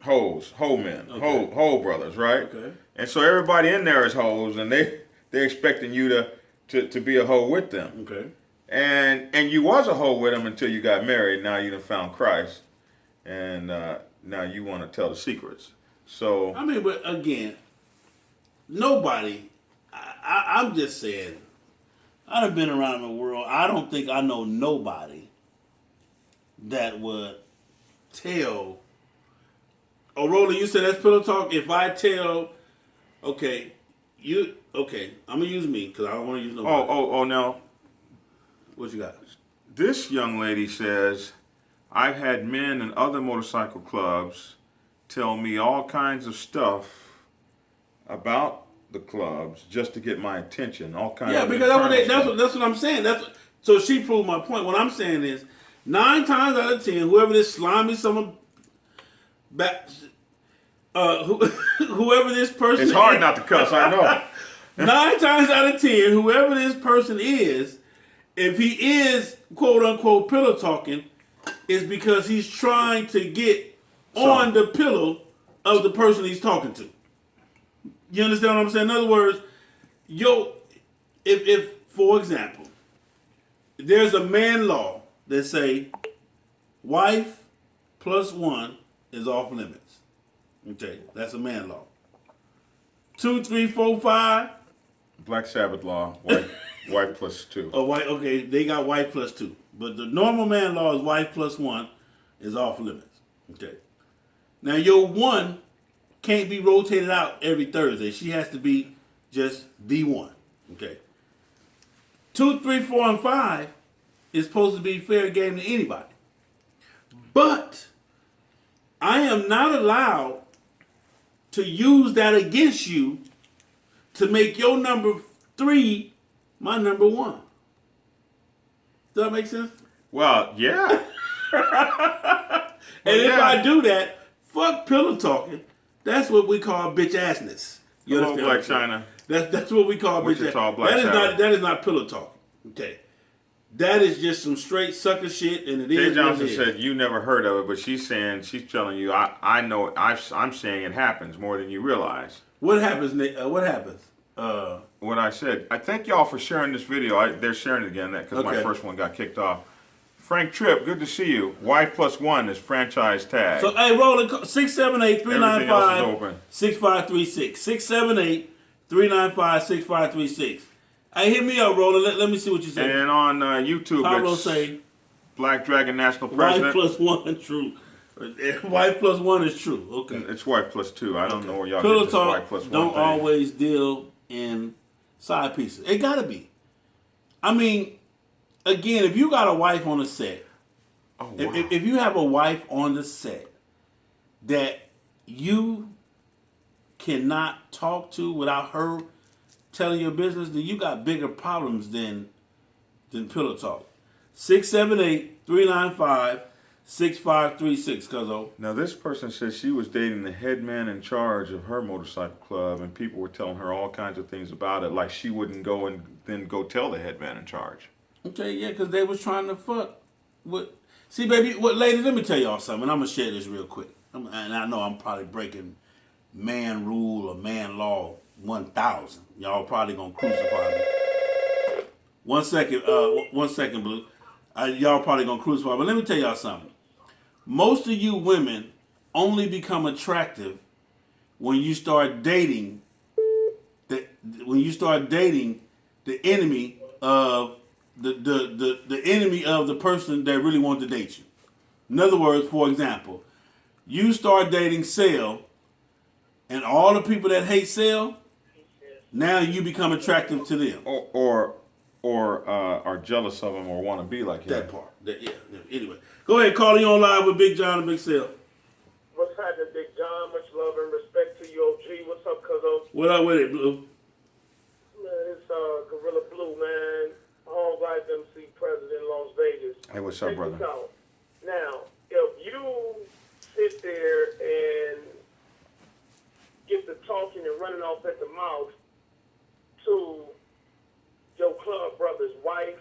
Speaker 2: hoe men,
Speaker 1: Okay.
Speaker 2: hoe brothers, right?
Speaker 1: Okay.
Speaker 2: And so everybody in there is hoes, and they're expecting you to be a hoe with them.
Speaker 1: Okay.
Speaker 2: And you was a hoe with them until you got married. Now you done found Christ, and now you want to tell the secrets. So
Speaker 1: I mean, but again, nobody, I'm just saying, I done been around the world. I don't think I know nobody that would tell. Oh, Roland, you said that's pillow talk. If I tell, okay, I'm gonna use me because I don't want to use nobody.
Speaker 2: oh now
Speaker 1: What you got?
Speaker 2: this young lady says, I've had men in other motorcycle clubs tell me all kinds of stuff about the clubs just to get my attention. All kinds
Speaker 1: Yeah,
Speaker 2: of
Speaker 1: because that's what I'm saying. So she proved my point. What I'm saying is, 9 times out of 10, whoever this slimy whoever this person
Speaker 2: It's hard
Speaker 1: is,
Speaker 2: not to cuss, I know.
Speaker 1: 9 times out of 10, whoever this person is, if he is quote unquote pillow talking, is because he's trying to get on the pillow of the person he's talking to. You understand what I'm saying? In other words, if for example, there's a man law that say wife plus 1 is off limits. Okay, that's a man law. 2, 3, 4, 5.
Speaker 2: Black Sabbath law, wife plus 2.
Speaker 1: Oh, wife. Okay, they got wife plus 2, but the normal man law is wife plus 1 is off limits. Okay. Now your 1 can't be rotated out every Thursday. She has to be just the 1. Okay. 2, 3, 4, and 5 is supposed to be fair game to anybody. But I am not allowed to use that against you to make your number 3 my number 1. Does that make sense?
Speaker 2: Well, yeah.
Speaker 1: And if
Speaker 2: yeah.
Speaker 1: I do that, fuck pillow talking. That's what we call bitch assness. You
Speaker 2: Hello,
Speaker 1: understand
Speaker 2: Black
Speaker 1: what I'm saying?
Speaker 2: China.
Speaker 1: That's what we call bitch
Speaker 2: Wichita,
Speaker 1: ass.
Speaker 2: Black Sabbath.
Speaker 1: That is not pillow talking. Okay. That is just some straight sucker shit, and it
Speaker 2: Jay
Speaker 1: is
Speaker 2: Johnson
Speaker 1: what it is.
Speaker 2: said you never heard of it, but she's telling you, I know, I'm saying it happens more than you realize.
Speaker 1: What happens, Nick? What happens?
Speaker 2: What I said. I thank y'all for sharing this video. They're sharing it again because my
Speaker 1: Okay.
Speaker 2: first one got kicked off. Frank Tripp, good to see you. Wife plus 1 is franchise tag.
Speaker 1: So, hey, rolling 678-395-6536. 678-395-6536. Hey, hit me up, Roland. Let me see what you say.
Speaker 2: And on YouTube,
Speaker 1: Pablo
Speaker 2: it's
Speaker 1: say,
Speaker 2: Black Dragon National
Speaker 1: wife
Speaker 2: President.
Speaker 1: plus 1 true. Wife plus 1 is true. Okay.
Speaker 2: It's wife plus 2. I don't know where y'all
Speaker 1: Pillow
Speaker 2: get this
Speaker 1: talk
Speaker 2: wife plus 1
Speaker 1: don't
Speaker 2: thing.
Speaker 1: always deal in side pieces. It gotta be. I mean, again, if you got a wife on the set,
Speaker 2: Oh, wow.
Speaker 1: if you have a wife on the set that you cannot talk to without her telling your business, then you got bigger problems than pillow talk. 678-395-6536, cuzzo.
Speaker 2: Now, this person says she was dating the head man in charge of her motorcycle club, and people were telling her all kinds of things about it, like she wouldn't go and then go tell the head man in charge.
Speaker 1: Okay, yeah, because they was trying to fuck with... See, baby, ladies, let me tell y'all something. I'm going to share this real quick. And I know I'm probably breaking man rule or man law 1,000. Y'all probably going to crucify me. 1 second, Blue. Y'all probably going to crucify me. But let me tell y'all something. Most of you women only become attractive when you start dating the enemy of the enemy of the person that really wants to date you. In other words, for example, you start dating Sale, and all the people that hate Sale, now you become attractive to them.
Speaker 2: Or are jealous of him or want to be like him.
Speaker 1: That part. Yeah. Anyway, go ahead, Carly, you on live with Big John and Big Sale.
Speaker 4: What's happening, Big John? Much love and respect to you, OG. What's up, cuzzo?
Speaker 1: What up with it, Blue?
Speaker 4: Man, it's Gorilla Blue, man. Home Life MC president in Las Vegas.
Speaker 2: Hey, what's up,
Speaker 4: Check
Speaker 2: brother?
Speaker 4: this out. Now, if you sit there and get to talking and running off at the mouth to your club brother's wife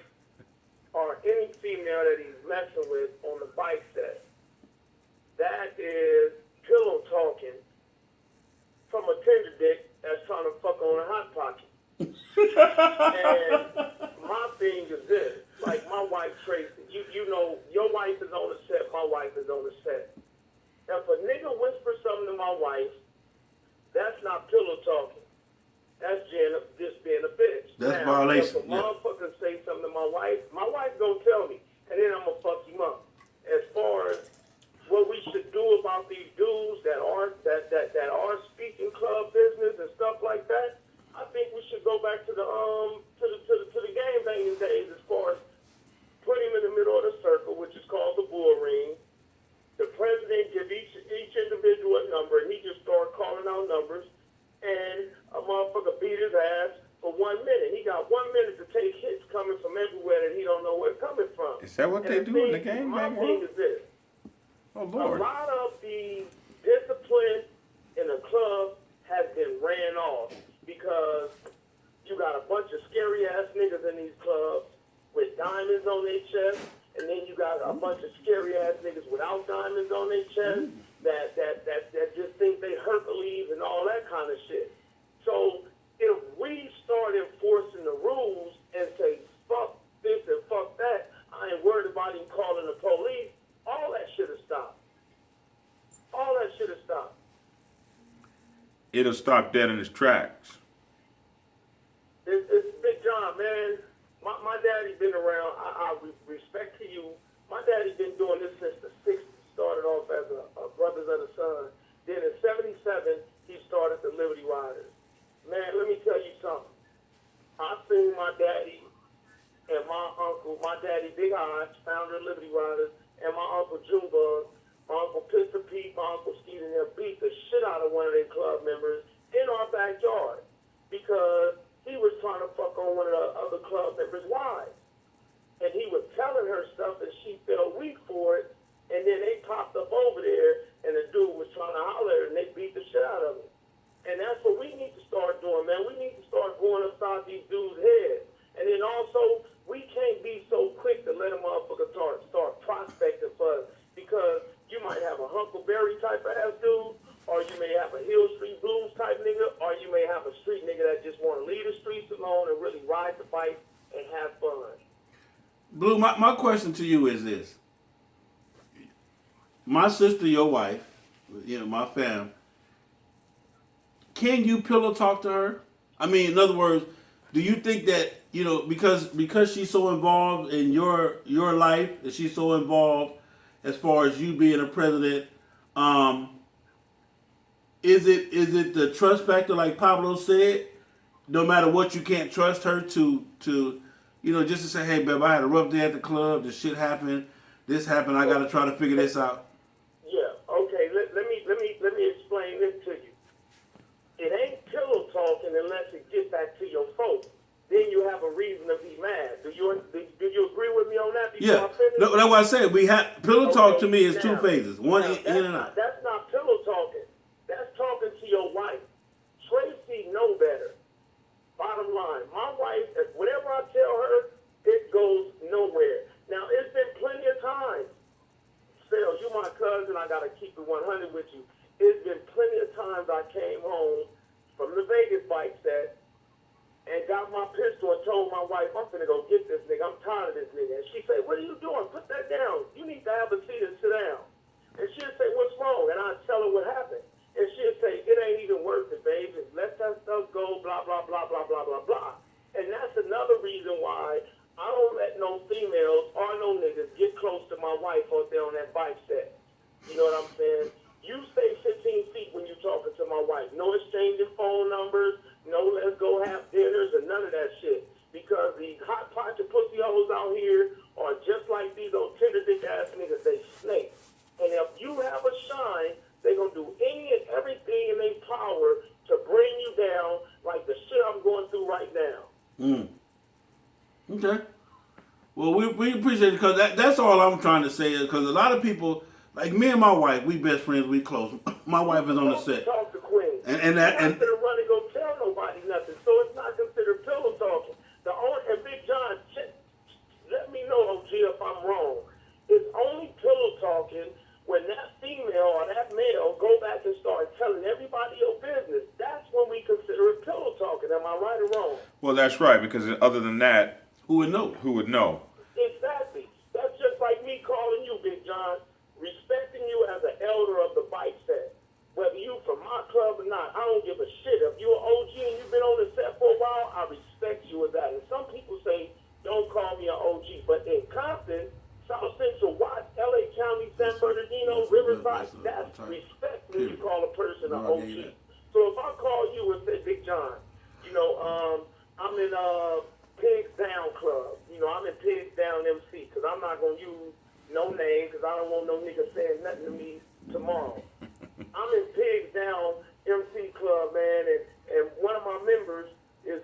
Speaker 4: or any female that he's messing with on the bike set, that is pillow talking from a tender dick that's trying to fuck on a hot pocket. And my thing is this, like my wife Tracy, you know, your wife is on the set, my wife is on the set. If a nigga whispers something to my wife, that's not pillow talking. That's just being a bitch.
Speaker 1: That's
Speaker 4: now,
Speaker 1: violation.
Speaker 4: If a motherfucker say something to my wife gonna tell me, and then I'm gonna fuck him up. As far as what we should do about these dudes that are speaking club business and stuff like that, I think we should go back to the game banging days as far as put him in the middle of the circle, which is called the bull ring. The president give each individual a number, and he just start calling out numbers, and a motherfucker beat his ass for 1 minute. He got 1 minute to take hits coming from everywhere that he don't know where it's coming from.
Speaker 2: Is that what they do in the game bang
Speaker 4: My thing
Speaker 2: world?
Speaker 4: is this.
Speaker 2: Oh, Lord.
Speaker 4: A lot of the discipline in the club has been ran off because you got a bunch of scary ass niggas in these clubs with diamonds on their chest, and then you got a bunch of scary ass niggas without diamonds on their chest that just think they Hercules and all that kind of shit. So if we start enforcing the rules and say fuck this and fuck that, I ain't worried about him calling the police. All that should have stopped. All that should have stopped.
Speaker 2: It'll stop dead in its tracks.
Speaker 4: It's Big John, man. My daddy been around. I respect to you. My daddy been doing this since the 60s. Started off as a Brothers of the Sun. Then in 77, he started the Liberty Riders. Man, let me tell you something. I seen my daddy and my uncle, my daddy Big Eyes, founder of Liberty Riders, and my uncle Junebug, my uncle Pistol Pete, my uncle Skeet, and them beat the shit out of one of their club members in our backyard because he was trying to fuck on one of the other club members' wives. And he was telling her stuff and she felt weak for it, and then they popped up over there and the dude was trying to holler and they beat the shit out of him. And that's what we need to start doing, man. We need to start going upside these dudes' heads. And then also, we can't be so quick to let a motherfucker start prospecting for us because you might have a Huckleberry type of ass dude, or you may have a Hill Street Blues type nigga, or you may have a street nigga that just want to leave the streets alone and really ride the bike and have fun.
Speaker 1: Blue, my question to you is this. My sister, your wife, my fam, can you pillow talk to her? I mean, in other words, do you think that, because she's so involved in your life, and she's so involved as far as you being a president, is it the trust factor like Pablo said? No matter what, you can't trust her to just to say, hey, babe, I had a rough day at the club, this shit happened, this happened, I got to try to figure this out.
Speaker 4: Yeah, okay, let me explain this to you. It ain't pillow talking unless it gets back to your folks. Then you have a reason to be mad. Do you agree with me on that?
Speaker 1: Yeah, no, that's what I said. Pillow talk to me is two phases. One in and out.
Speaker 4: That's not pillow talking. That's talking to your wife. Tracy know better. Bottom line, my wife, whatever I tell her, it goes nowhere. Now, it's been plenty of times. Phil, you my cousin, I got to keep it 100 with you. It's been plenty of times I came home from the Vegas bike set and got my pistol and told my wife, I'm finna go get this nigga. I'm tired of this nigga. And she say, what are you doing? Put that down. You need to have a seat and sit down. And she'll say, what's wrong? And I'd tell her what happened. And she'll say, it ain't even worth it, babe. Just let that stuff go, blah, blah, blah, blah, blah, blah, blah. And that's another reason why I don't let no females or no niggas get close to my wife out there on that bike set. You know what I'm saying? You stay 15 feet when you're talking to my wife. No exchanging phone numbers, no let's go have dinners, or none of that shit. Because these hot pocket pussy hoes out here are just like these old tender dick ass niggas. They
Speaker 1: appreciate it because that's all I'm trying to say. Because a lot of people, like me and my wife, we best friends, we close. My wife is on the set,
Speaker 5: Talk to Queen.
Speaker 1: and that
Speaker 5: I'm
Speaker 1: and
Speaker 5: not gonna run and go tell nobody nothing, so it's not considered pillow talking. The only and Big John, let me know, OG, if I'm wrong. It's only pillow talking when that female or that male go back and start telling everybody your business. That's when we consider it pillow talking. Am I right or wrong?
Speaker 2: Well, that's right, because other than that,
Speaker 1: who would know?
Speaker 2: who would know?
Speaker 5: Exactly. That's just like me calling you, Big John, respecting you as an elder of the bike set. Whether you from my club or not, I don't give a shit. If you're an OG and you've been on the set for a while, I respect you as that. And some people say, don't call me an OG. But in Compton, South Central, Watts, LA County, San Bernardino, Riverside, that's respect when you call a person an OG. So if I call you and say, Big John, I'm in Pigs Down Club. I'm in Pigs Down MC because I'm not going to use no name because I don't want no nigga saying nothing to me tomorrow. I'm in Pigs Down MC Club, man, and one of my members is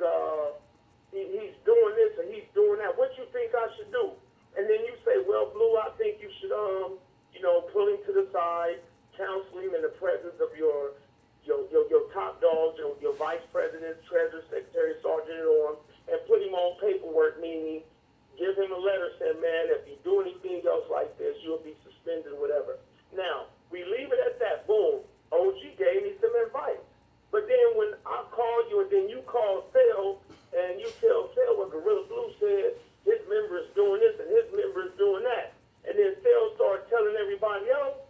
Speaker 5: he's doing this and he's doing that. What you think I should do? And then you say, well, Blue, I think you should pull him to the side, counsel him in the presence of your top dogs, your vice president, treasurer, secretary, sergeant at arms, and put him on paperwork, meaning give him a letter saying, man, if you do anything else like this, you'll be suspended, whatever. Now, we leave it at that. Boom. OG gave me some advice. But then when I call you and then you call Phil and you tell Phil what Gorilla Blue said, his member is doing this and his member is doing that. And then Phil starts telling everybody else,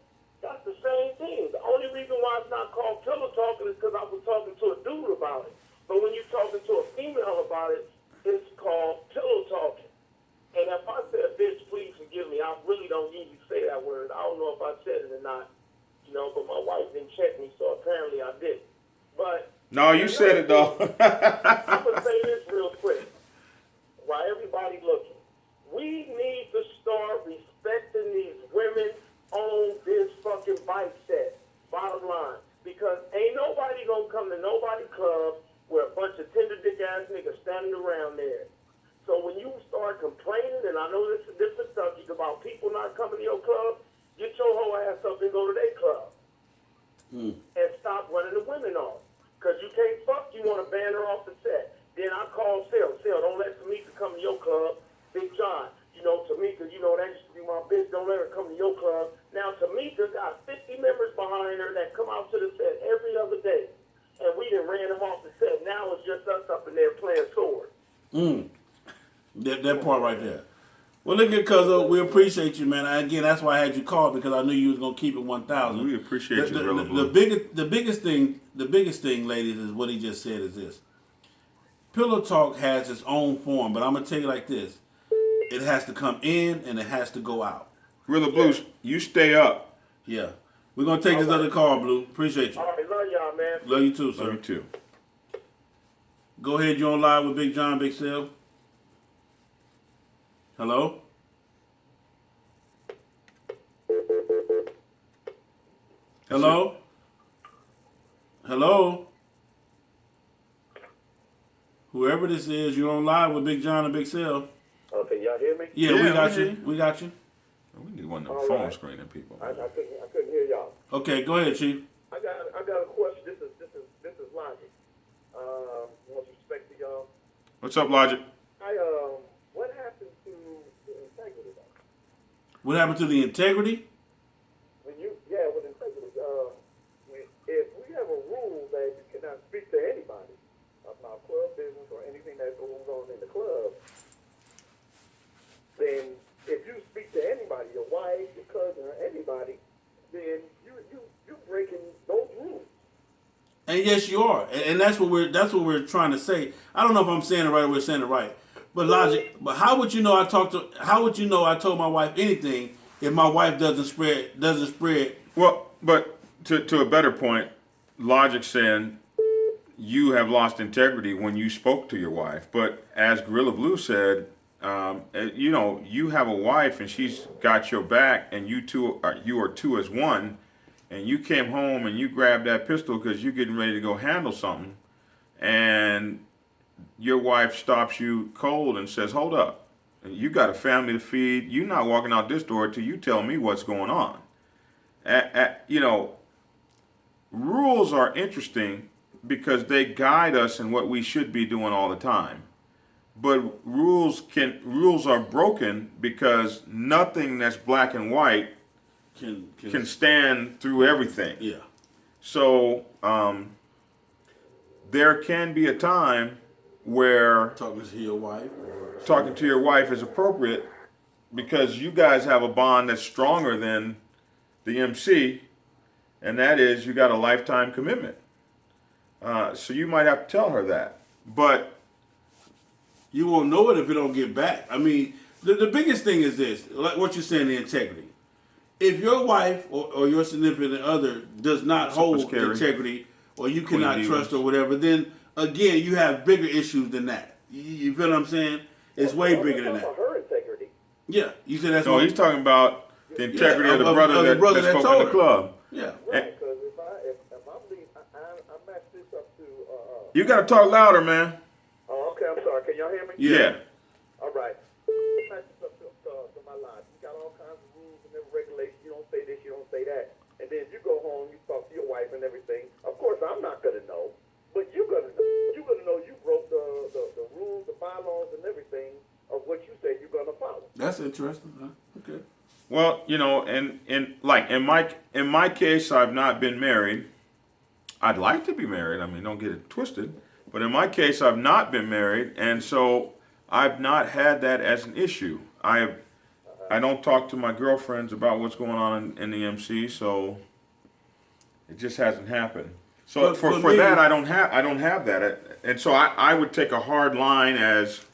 Speaker 5: that's the same thing. The only reason why it's not called pillow talking is because I was talking to a dude about it. But when you're talking to a female about it, it's called pillow talking. And if I said, bitch, please forgive me, I really don't usually say that word. I don't know if I said it or not, but my wife didn't check me, so apparently I did. But
Speaker 2: No, you said it, though.
Speaker 5: I'm going to say this real quick while everybody looking. We need to start respecting these women on this fucking bike set, bottom line. Because ain't nobody going to come to nobody club with a bunch of tender dick ass niggas standing around there. So when you start complaining, and I know this is a different subject about people not coming to your club, get your whole ass up and go to their club. And stop running the women off. Because you can't fuck, you want to ban her off the set. Then I call Phil, don't let Tamika come to your club. Big John, Tamika, that used to be my bitch, don't let her come to your club. Now Tamika got 50 members behind her that come out to the set every other day. And we done ran them off the set. Now it's just us up in there playing swords.
Speaker 1: That part right there. Well, look at Cuzzo, we appreciate you, man. Again, that's why I had you call because I knew you was gonna keep it 1,000.
Speaker 2: We appreciate you, Gorilla Blue.
Speaker 1: The biggest thing, ladies, is what he just said is this. Pillow talk has its own form, but I'm gonna tell you like this: it has to come in and it has to go out.
Speaker 2: Gorilla Blue, you stay up.
Speaker 1: Yeah, we're gonna take this other call, Blue. Appreciate you.
Speaker 5: All right, love y'all, man.
Speaker 1: Love you too, sir.
Speaker 2: Love you too.
Speaker 1: Go ahead, you're on live with Big John, Big Sale. Hello? Hello? Hello? Whoever this is, you're on live with Big John and Big Sale.
Speaker 5: Okay, y'all hear me?
Speaker 1: Yeah,
Speaker 2: Yeah,
Speaker 1: we got
Speaker 2: we
Speaker 1: you.
Speaker 2: hear you.
Speaker 1: We got you.
Speaker 2: We need one of them
Speaker 5: All
Speaker 2: phone
Speaker 5: right.
Speaker 2: screening people.
Speaker 5: I couldn't hear y'all.
Speaker 1: Okay, go ahead, Chief.
Speaker 5: I got a question. This is Logic. With respect to y'all,
Speaker 2: What's up, Logic?
Speaker 5: what happened to the integrity though?
Speaker 1: What happened to the integrity?
Speaker 5: With integrity, if we have a rule that you cannot speak to anybody about club business or anything that goes on in the club, then if you speak to anybody, your wife, your cousin, or anybody, then you're breaking those rules.
Speaker 1: And yes, you are, and that's what we're trying to say. I don't know if I'm saying it right or we're saying it right, but Logic. But how would you know How would you know I told my wife anything if my wife doesn't spread?
Speaker 2: Well, but to a better point, Logic saying you have lost integrity when you spoke to your wife. But as Gorilla Blue said, you have a wife and she's got your back, and you are two as one. And you came home and you grabbed that pistol because you're getting ready to go handle something, and your wife stops you cold and says, "Hold up, You got a family to feed. You're not walking out this door till you tell me what's going on. You know, rules are interesting because they guide us in what we should be doing all the time. But rules are broken because nothing that's black and white can stand through everything.
Speaker 1: Yeah.
Speaker 2: So there can be a time where
Speaker 1: Talking to your wife.
Speaker 2: talking to your wife is appropriate because you guys have a bond that's stronger than the MC, and that is you got a lifetime commitment. So you might have to tell her that. But
Speaker 1: You won't know it if you don't get back. I mean, the biggest thing is this, like what you're saying, the integrity. If your wife or your significant other does not hold
Speaker 2: scary.
Speaker 1: integrity, or you
Speaker 2: Queen
Speaker 1: cannot
Speaker 2: Divas.
Speaker 1: trust or whatever, then again, you have bigger issues than that. You feel what I'm saying? It's way bigger than that.
Speaker 5: Her integrity.
Speaker 1: Yeah, you said that's
Speaker 2: no,
Speaker 1: what
Speaker 2: he's talking about the integrity of the
Speaker 1: of
Speaker 2: brother
Speaker 1: the
Speaker 2: that,
Speaker 1: brother
Speaker 2: that
Speaker 1: that
Speaker 2: spoke
Speaker 1: told
Speaker 2: in the
Speaker 1: her.
Speaker 2: club.
Speaker 1: Yeah.
Speaker 5: Right, because if I'm leaving, I match this up to.
Speaker 2: You got to talk louder, man.
Speaker 5: Oh, okay. I'm sorry. Can y'all hear me?
Speaker 2: Yeah.
Speaker 5: All right. Match this up to my line. You got all kinds of rules and regulations. You don't say this. You don't say that. And then you go home. You talk to your wife and everything. Of course, I'm not gonna know, but you're gonna know. You're gonna know you broke the rules, the bylaws, and everything of what you said you're gonna follow.
Speaker 1: That's interesting. Huh? Okay.
Speaker 2: Well, you know, and like in my case, I've not been married. I'd like to be married. I mean, don't get it twisted. But in my case, I've not been married, and so I've not had that as an issue. I don't talk to my girlfriends about what's going on in the MC, so it just hasn't happened. So
Speaker 1: But
Speaker 2: for
Speaker 1: me-
Speaker 2: that, I don't have that, and so I would take a hard line as,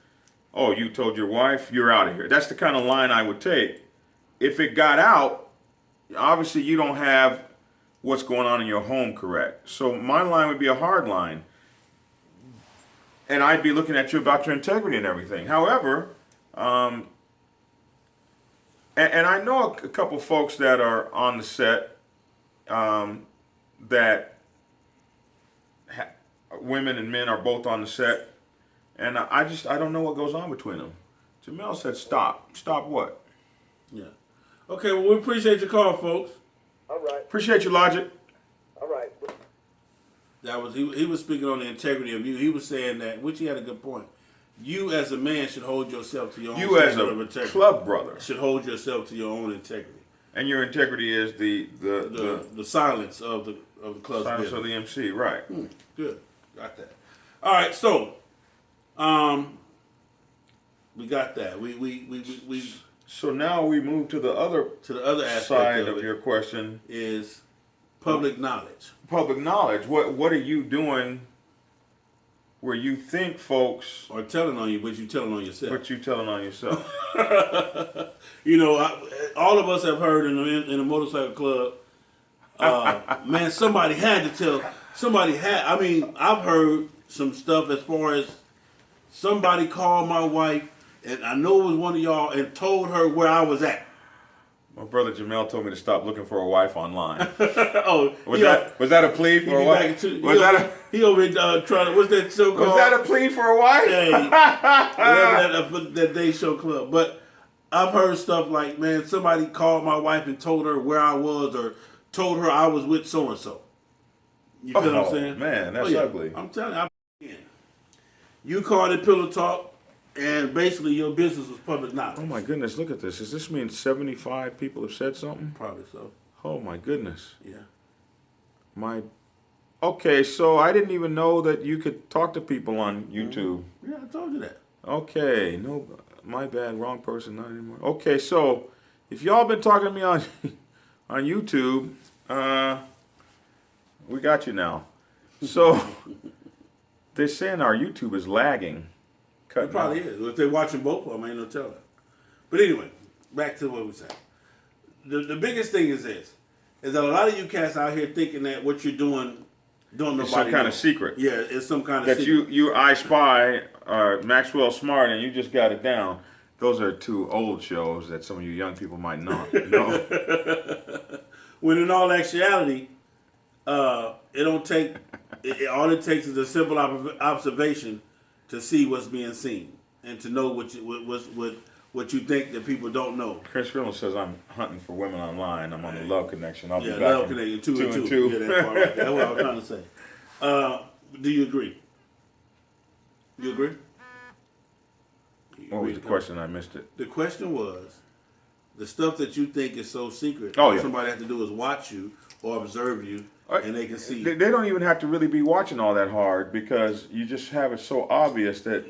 Speaker 2: oh, you told your wife, you're out of here. That's the kind of line I would take. If it got out, obviously you don't have what's going on in your home correct. So my line would be a hard line. And I'd be looking at you about your integrity and everything. However, and I know a couple folks that are on the set that women and men are both on the set, and I don't know what goes on between them. Jamel said, "Stop. Stop what?"
Speaker 1: Yeah. Okay. Well, we appreciate your call, folks.
Speaker 5: All right.
Speaker 2: Appreciate your logic.
Speaker 5: All right.
Speaker 1: That was he was speaking on the integrity of you. He was saying that, which he had a good point. You as a man should hold yourself to your own
Speaker 2: You as
Speaker 1: standard of
Speaker 2: a
Speaker 1: integrity.
Speaker 2: club brother,
Speaker 1: Should hold yourself to your own integrity.
Speaker 2: and your integrity is the
Speaker 1: The silence of the club's
Speaker 2: silence of
Speaker 1: business.
Speaker 2: the MC, right?
Speaker 1: Good, got that. All right, so we got that. We
Speaker 2: So now we move to the other
Speaker 1: to the other aspect
Speaker 2: side
Speaker 1: of
Speaker 2: of
Speaker 1: it
Speaker 2: your question.
Speaker 1: is public knowledge.
Speaker 2: Public knowledge. What are you doing where you think folks,
Speaker 1: Or telling on you, but you telling on yourself.
Speaker 2: what you telling on yourself?
Speaker 1: You know, all of us have heard in a motorcycle club. Man, somebody had to tell. Somebody had. I mean, I've heard some stuff as far as somebody called my wife, and I know it was one of y'all, and told her where I was at.
Speaker 2: My brother Jamel told me to stop looking for a wife online.
Speaker 1: Oh,
Speaker 2: Was that a plea
Speaker 1: He
Speaker 2: for a
Speaker 1: be
Speaker 2: wife?
Speaker 1: back to,
Speaker 2: Was
Speaker 1: he over trying to. What's that show called?
Speaker 2: was that a plea for a wife?
Speaker 1: Hey, whatever that day show club. But I've heard stuff like, man, somebody called my wife and told her where I was, or told her I was with so and so. You feel what I'm saying?
Speaker 2: Man, that's ugly.
Speaker 1: I'm telling you, you called it pillow talk, and basically your business was public knowledge.
Speaker 2: Oh my goodness, look at this. Does this mean 75 people have said something?
Speaker 1: Probably so.
Speaker 2: Oh my goodness.
Speaker 1: Yeah.
Speaker 2: Okay, so I didn't even know that you could talk to people on YouTube.
Speaker 1: Yeah, I told you that.
Speaker 2: Okay, no, my bad, wrong person, not anymore. Okay, so if y'all been talking to me on on YouTube, we got you now. So they're saying our YouTube is lagging.
Speaker 1: It probably is. If they're watching both of them, ain't no telling. But anyway, back to what we said. The biggest thing is this: is that a lot of you cats out here thinking that what you're doing, don't nobody
Speaker 2: some kind
Speaker 1: know.
Speaker 2: of secret.
Speaker 1: Yeah, it's some kind of
Speaker 2: That
Speaker 1: secret.
Speaker 2: you I Spy, Maxwell Smart, and you just got it down. Those are two old shows that some of you young people might not know.
Speaker 1: When in all actuality, it don't take. All it takes is a simple observation to see what's being seen and to know what you think that people don't know.
Speaker 2: Chris Reynolds says I'm hunting for women online. I'm on the Love Connection. I'll be back.
Speaker 1: Love
Speaker 2: in
Speaker 1: Connection,
Speaker 2: two and two.
Speaker 1: Yeah, that part right there. That's what I was trying to say. Do you agree? You agree?
Speaker 2: What was the question? I missed it.
Speaker 1: The question was, the stuff that you think is so secret,
Speaker 2: Oh,
Speaker 1: all
Speaker 2: yeah.
Speaker 1: somebody has to do is watch you or observe you, and they can see.
Speaker 2: They don't even have to really be watching all that hard because you just have it so obvious that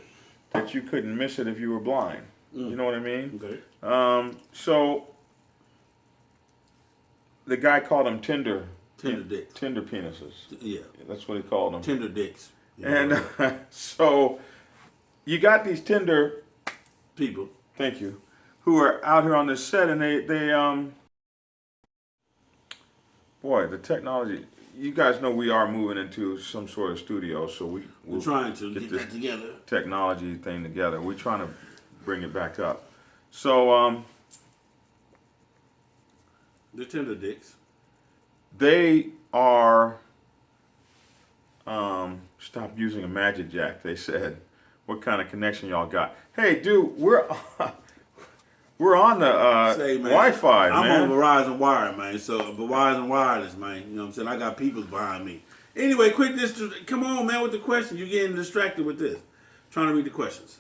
Speaker 2: you couldn't miss it if you were blind. You know what I mean?
Speaker 1: Okay.
Speaker 2: So the guy called them Tinder
Speaker 1: dicks.
Speaker 2: Tinder penises.
Speaker 1: Yeah.
Speaker 2: That's what he called them.
Speaker 1: Tinder dicks. You
Speaker 2: And
Speaker 1: know,
Speaker 2: so you got these Tinder
Speaker 1: people.
Speaker 2: thank you, who are out here on this set, and they boy, the technology. You guys know we are moving into some sort of studio, so
Speaker 1: We're trying to get that together.
Speaker 2: technology thing together. We're trying to bring it back up. So
Speaker 1: The Tinder dicks.
Speaker 2: they are stop using a magic jack. They said, "What kind of connection y'all got?" Hey, dude, we're on the
Speaker 1: Say, man,
Speaker 2: Wi-Fi,
Speaker 1: I'm
Speaker 2: man.
Speaker 1: on Verizon Wire, man. So Verizon Wireless, man. You know what I'm saying? I got people behind me. Anyway, quit this. Come on, man, with the question. You're getting distracted with this. Trying to read the questions.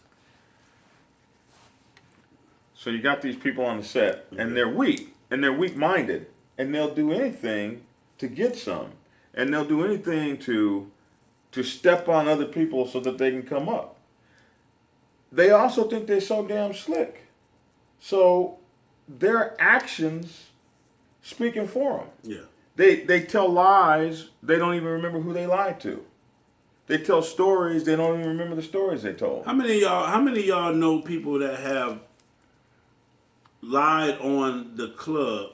Speaker 2: So you got these people on the set, and they're weak, and they're weak-minded, and they'll do anything to get some, and they'll do anything to step on other people so that they can come up. They also think they're so damn slick, so their actions speaking for them.
Speaker 1: Yeah.
Speaker 2: They tell lies. They don't even remember who they lied to. They tell stories. They don't even remember the stories they told.
Speaker 1: How many of y'all know people that have lied on the club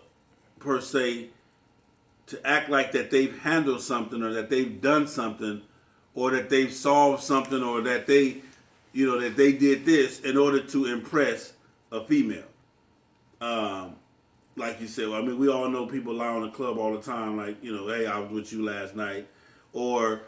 Speaker 1: per se to act like that they've handled something or that they've done something or that they've solved something or that they, you know, that they did this in order to impress a female? Like you said, I mean, we all know people lie on the club all the time. Like, you know, hey, I was with you last night, or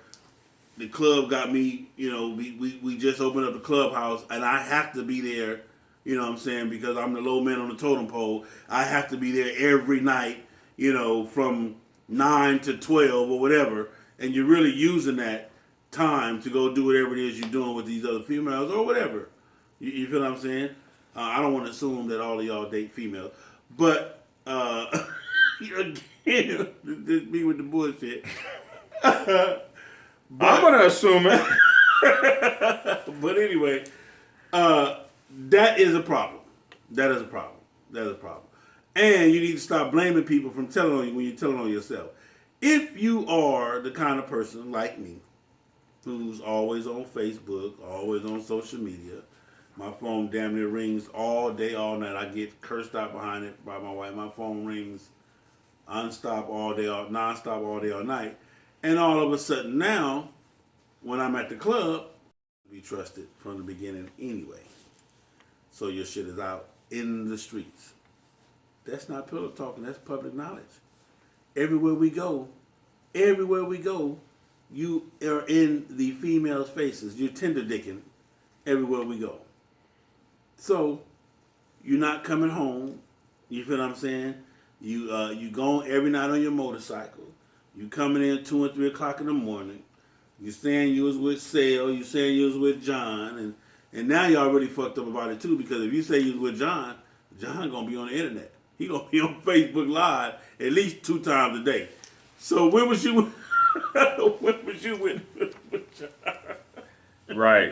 Speaker 1: the club got me. You know, we just opened up the clubhouse and I have to be there. You know what I'm saying? Because I'm the low man on the totem pole. I have to be there every night. You know, from 9 to 12 or whatever, and you're really using that time to go do whatever it is you're doing with these other females or whatever. You feel what I'm saying? I don't want to assume that all of y'all date females, but again, this me with the bullshit.
Speaker 2: I'm gonna assume it.
Speaker 1: But anyway, that is a problem. That is a problem. That is a problem. And you need to stop blaming people from telling on you when you're telling on yourself. If you are the kind of person like me, who's always on Facebook, always on social media, my phone damn near rings all day, all night. I get cursed out behind it by my wife. My phone rings nonstop all day, all night. And all of a sudden now, when I'm at the club, be trusted from the beginning anyway. So your shit is out in the streets. That's not pillow talking. That's public knowledge. Everywhere we go, you are in the females' faces. You're Tinder dicking everywhere we go. So you're not coming home. You feel what I'm saying? You going every night on your motorcycle. You coming in 2 and 3 o'clock in the morning. You saying you was with Sale. You saying you was with John, and now y'all really fucked up about it too, because if you say you was with John, John gonna be on the internet. He gonna be on Facebook Live at least 2 times a day. So when was you? When was you with John?
Speaker 2: Right.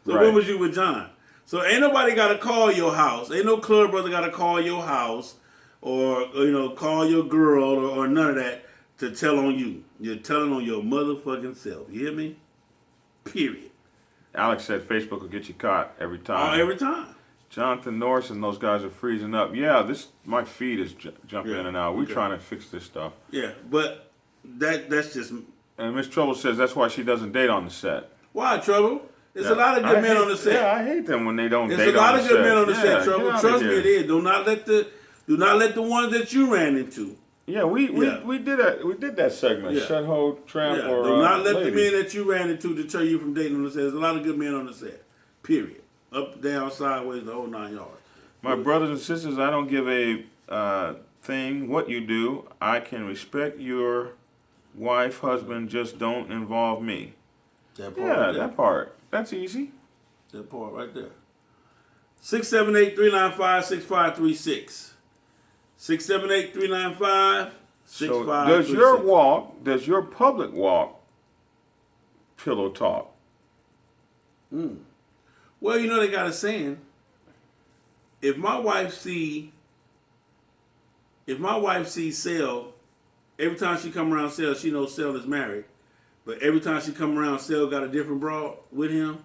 Speaker 1: So
Speaker 2: Right.
Speaker 1: when was you with John? So ain't nobody got to call your house. Ain't no club brother got to call your house, or you know, call your girl or none of that to tell on you. You're telling on your motherfucking self. You hear me? Period.
Speaker 2: Alex said Facebook will get you caught every time.
Speaker 1: Every time.
Speaker 2: Jonathan Norris and those guys are freezing up. Yeah, my feed is jumping
Speaker 1: Yeah,
Speaker 2: in and out. We're
Speaker 1: okay.
Speaker 2: trying to fix this stuff.
Speaker 1: Yeah, but that's just
Speaker 2: And Miss Trouble says that's why she doesn't date on the set.
Speaker 1: why trouble. There's
Speaker 2: Yeah.
Speaker 1: a lot of good
Speaker 2: I
Speaker 1: men
Speaker 2: hate-
Speaker 1: on the set.
Speaker 2: Yeah, I hate them when they don't
Speaker 1: There's
Speaker 2: date
Speaker 1: a lot
Speaker 2: on
Speaker 1: of
Speaker 2: the
Speaker 1: good
Speaker 2: set.
Speaker 1: men on the
Speaker 2: Yeah,
Speaker 1: set,
Speaker 2: get
Speaker 1: trouble.
Speaker 2: outta
Speaker 1: Trust me,
Speaker 2: here.
Speaker 1: it is. Do not let the ones that you ran into.
Speaker 2: Yeah, we did that segment.
Speaker 1: Yeah.
Speaker 2: Shut Ho Tramp
Speaker 1: Yeah,
Speaker 2: or
Speaker 1: do not let
Speaker 2: Lady.
Speaker 1: the men that you ran into deter you from dating on the set. There's a lot of good men on the set. Period. up, down, sideways, the whole 9 yards.
Speaker 2: My brothers and sisters, I don't give a thing what you do. I can respect your wife, husband, just don't involve me.
Speaker 1: That part
Speaker 2: Yeah,
Speaker 1: right there.
Speaker 2: that part. That's easy.
Speaker 1: That part right there. 678-395-6536. 678-395-6536.
Speaker 2: So does your public walk, pillow talk?
Speaker 1: Well, you know they got a saying. If my wife sees Sel, every time she come around Sel, she knows Sel is married. But every time she come around, Sel got a different broad with him.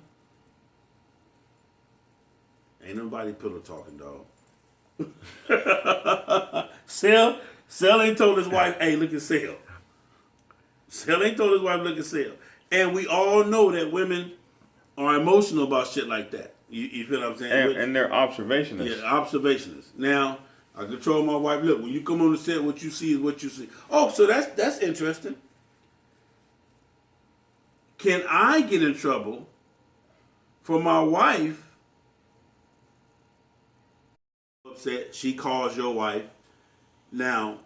Speaker 1: Ain't nobody pillow talking, dog. Sel ain't told his wife, hey, look at Sel. Sel ain't told his wife, look at Sel. And we all know that women are emotional about shit like that. You feel what I'm saying?
Speaker 2: And they're observationists.
Speaker 1: Yeah, observationists. Now, I control my wife. Look, when you come on the set, what you see is what you see. Oh, so that's interesting. Can I get in trouble for my wife upset? She calls your wife. Now,